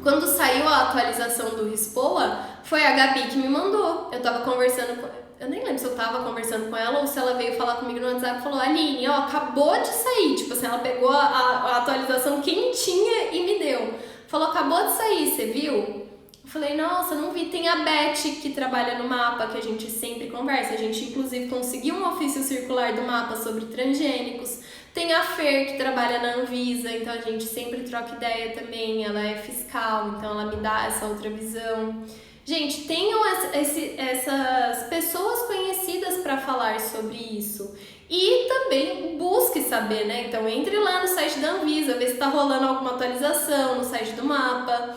Quando saiu a atualização do RISPOA, foi a Gabi que me mandou. Eu tava conversando com... Eu nem lembro se eu tava conversando com ela ou se ela veio falar comigo no WhatsApp e falou, Aline, acabou de sair. Tipo assim, ela pegou a atualização quentinha e me deu. Falou, acabou de sair, você viu? Eu falei, nossa, não vi. Tem a Beth que trabalha no mapa, que a gente sempre conversa. A gente, inclusive, conseguiu um ofício circular do mapa sobre transgênicos. Tem a Fer, que trabalha na Anvisa, então a gente sempre troca ideia também. Ela é fiscal, então ela me dá essa outra visão. Gente, tenham essas pessoas conhecidas para falar sobre isso. E também busque saber, né? Então entre lá no site da Anvisa, ver se está rolando alguma atualização no site do mapa.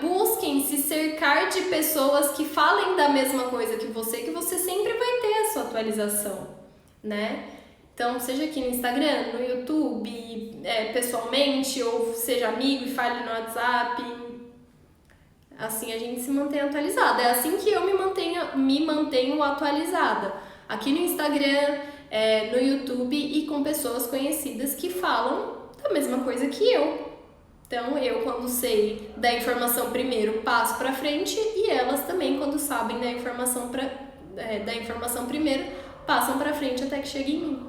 Busquem se cercar de pessoas que falem da mesma coisa que você sempre vai ter a sua atualização, né? Então, seja aqui no Instagram, no YouTube, pessoalmente, ou seja amigo e fale no WhatsApp. Assim a gente se mantém atualizada. É assim que eu me mantenho atualizada. Aqui no Instagram, no YouTube e com pessoas conhecidas que falam da mesma coisa que eu. Então, eu, quando sei da informação primeiro, passo para frente e elas também, quando sabem da informação primeiro, passam para frente até que chegue em mim.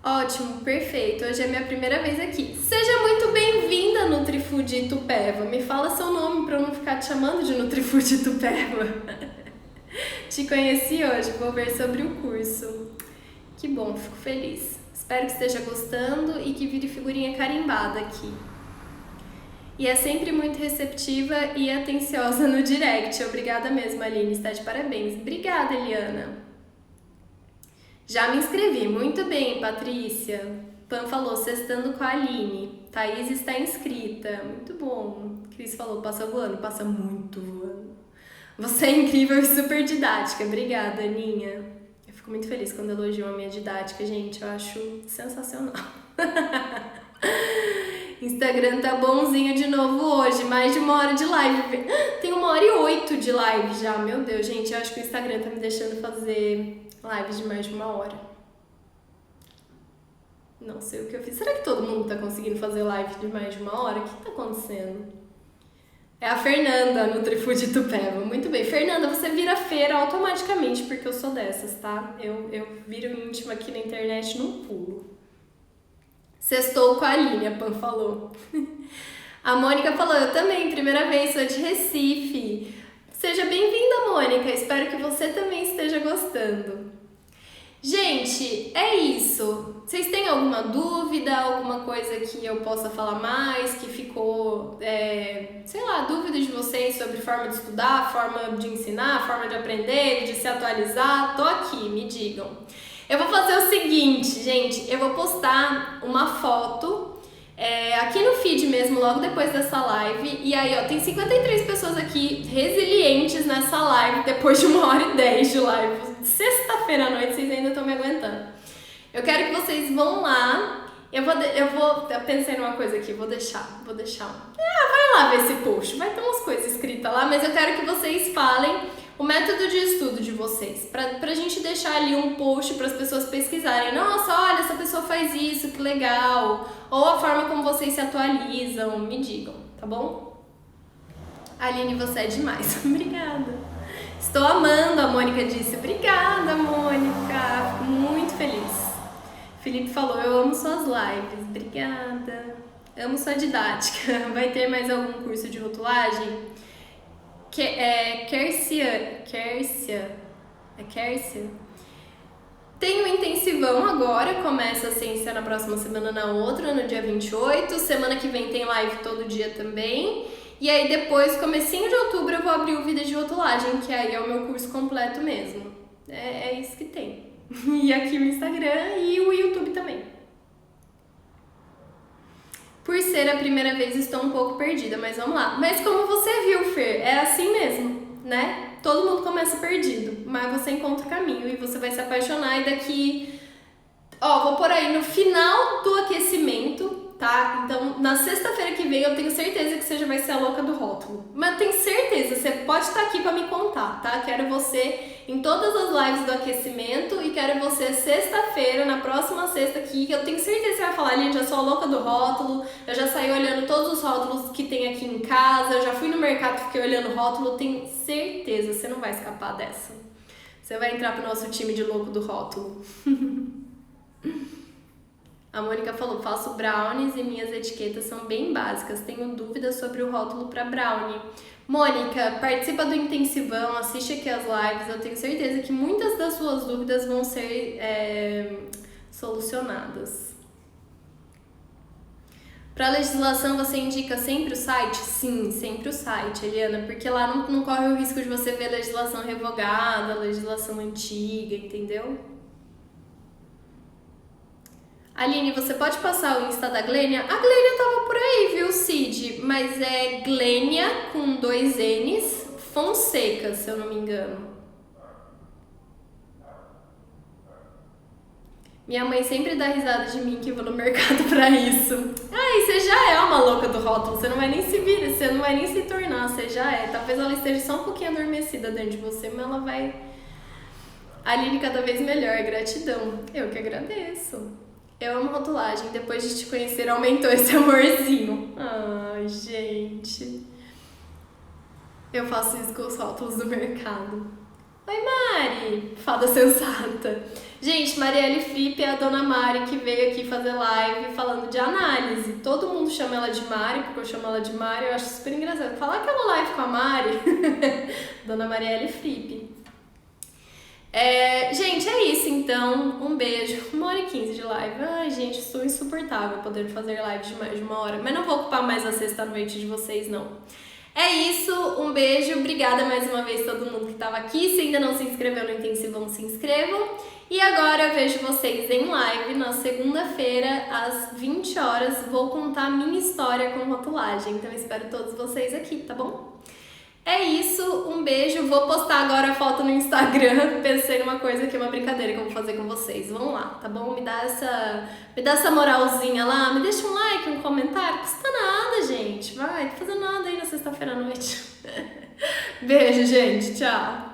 Ótimo, perfeito. Hoje é minha primeira vez aqui. Seja muito bem-vinda, NutriFood Itupeva. Me fala seu nome para eu não ficar te chamando de NutriFood Itupeva. Te conheci hoje, vou ver sobre o curso. Que bom, fico feliz. Espero que esteja gostando e que vire figurinha carimbada aqui. E é sempre muito receptiva e atenciosa no direct. Obrigada mesmo, Aline, está de parabéns. Obrigada, Eliana. Já me inscrevi, muito bem, Patrícia. Pan falou, sextando com a Aline. Thaís está inscrita, muito bom. Cris falou, passa voando, passa muito voando. Você é incrível e super didática. Obrigada, Aninha. Eu fico muito feliz quando elogiam a minha didática, gente. Eu acho sensacional. Instagram tá bonzinho de novo hoje. Mais de 1 hora de live. Tem 1h08 de live já. Meu Deus, gente. Eu acho que o Instagram tá me deixando fazer lives de mais de 1 hora. Não sei o que eu fiz. Será que todo mundo tá conseguindo fazer live de mais de 1 hora? O que tá acontecendo? É a Fernanda, NutriFood Itupeva. Muito bem. Fernanda, você vira feira automaticamente, porque eu sou dessas, tá? Eu viro íntima aqui na internet num pulo. Sextou com a Aline, a Pan falou. A Mônica falou, eu também, primeira vez, sou de Recife. Seja bem-vinda, Mônica. Espero que você também esteja gostando. Gente, é isso. Vocês têm alguma dúvida, alguma coisa que eu possa falar mais, que ficou, dúvida de vocês sobre forma de estudar, forma de ensinar, forma de aprender, de se atualizar? Tô aqui, me digam. Eu vou fazer o seguinte, gente, eu vou postar uma foto aqui no feed mesmo, logo depois dessa live. E aí, tem 53 pessoas aqui resilientes nessa live, depois de 1h10 de live. Sexta-feira à noite, vocês ainda estão me aguentando. Eu quero que vocês vão lá. Eu pensei numa coisa aqui, vou deixar. Vai lá ver esse post, vai ter umas coisas escritas lá, mas eu quero que vocês falem o método de estudo de vocês, pra gente deixar ali um post para as pessoas pesquisarem. Nossa, olha, essa pessoa faz isso, que legal. Ou a forma como vocês se atualizam, me digam, tá bom? Aline, você é demais. Obrigada. Estou amando, a Mônica disse. Obrigada, Mônica. Fico muito feliz. Felipe falou, eu amo suas lives. Obrigada. Amo sua didática. Vai ter mais algum curso de rotulagem? Kércia. Tem um intensivão agora, começa a ciência na próxima semana, na outra, no dia 28. Semana que vem tem live todo dia também. E aí depois, comecinho de outubro, eu vou abrir o Vida de Rotulagem, que aí é o meu curso completo mesmo. É isso que tem. E aqui o Instagram e o YouTube também. Por ser a primeira vez, estou um pouco perdida, mas vamos lá. Mas como você viu, Fer, é assim mesmo, né? Todo mundo começa perdido, mas você encontra o caminho e você vai se apaixonar e daqui... Ó, vou por aí no final do aquecimento, tá? Então, na sexta-feira que vem, eu tenho certeza que você já vai ser a louca do rótulo. Mas tenho certeza, você pode estar aqui pra me contar, tá? Quero você em todas as lives do aquecimento e quero você sexta-feira, na próxima sexta aqui, que eu tenho certeza que você vai falar, gente, eu sou a louca do rótulo, eu já saí olhando todos os rótulos que tem aqui em casa, eu já fui no mercado, fiquei olhando rótulo, tenho certeza, você não vai escapar dessa. Você vai entrar pro nosso time de louco do rótulo. A Mônica falou, faço brownies e minhas etiquetas são bem básicas, tenho dúvidas sobre o rótulo para brownie. Mônica, participa do intensivão, assiste aqui as lives, eu tenho certeza que muitas das suas dúvidas vão ser solucionadas. Para legislação, você indica sempre o site? Sim, sempre o site, Eliana, porque lá não corre o risco de você ver legislação revogada, legislação antiga, entendeu? Aline, você pode passar o Insta da Glênia? A Glênia tava por aí, viu, Cid? Mas é Glênia com 2 N's, Fonseca, se eu não me engano. Minha mãe sempre dá risada de mim que vou no mercado pra isso. Ai, você já é uma louca do rótulo, você não vai nem se vir, você não vai nem se tornar, você já é. Talvez ela esteja só um pouquinho adormecida dentro de você, mas ela vai... Aline, cada vez melhor, gratidão. Eu que agradeço. Eu amo rotulagem, depois de te conhecer aumentou esse amorzinho. Ai, gente. Eu faço isso com os rótulos do mercado. Oi, Mari, fada sensata. Gente, Marielle Fripp é a dona Mari que veio aqui fazer live falando de análise. Todo mundo chama ela de Mari, porque eu chamo ela de Mari, eu acho super engraçado. Falar aquela live com a Mari, dona Marielle Fripp. Gente, é isso então. Um beijo. 1h15 de live. Ai, gente, estou insuportável poder fazer live de mais de 1 hora. Mas não vou ocupar mais a sexta-noite de vocês, não. É isso, um beijo. Obrigada mais uma vez a todo mundo que estava aqui. Se ainda não se inscreveu no Intensivão, se inscrevam. E agora eu vejo vocês em live na segunda-feira, às 20 horas. Vou contar a minha história com rotulagem. Então espero todos vocês aqui, tá bom? É isso, um beijo. Vou postar agora a foto no Instagram. Pensei numa coisa que é uma brincadeira que eu vou fazer com vocês. Vamos lá, tá bom? Me dá essa moralzinha lá. Me deixa um like, um comentário. Não custa nada, gente. Vai, não tô fazendo nada aí na sexta-feira à noite. Beijo, gente. Tchau.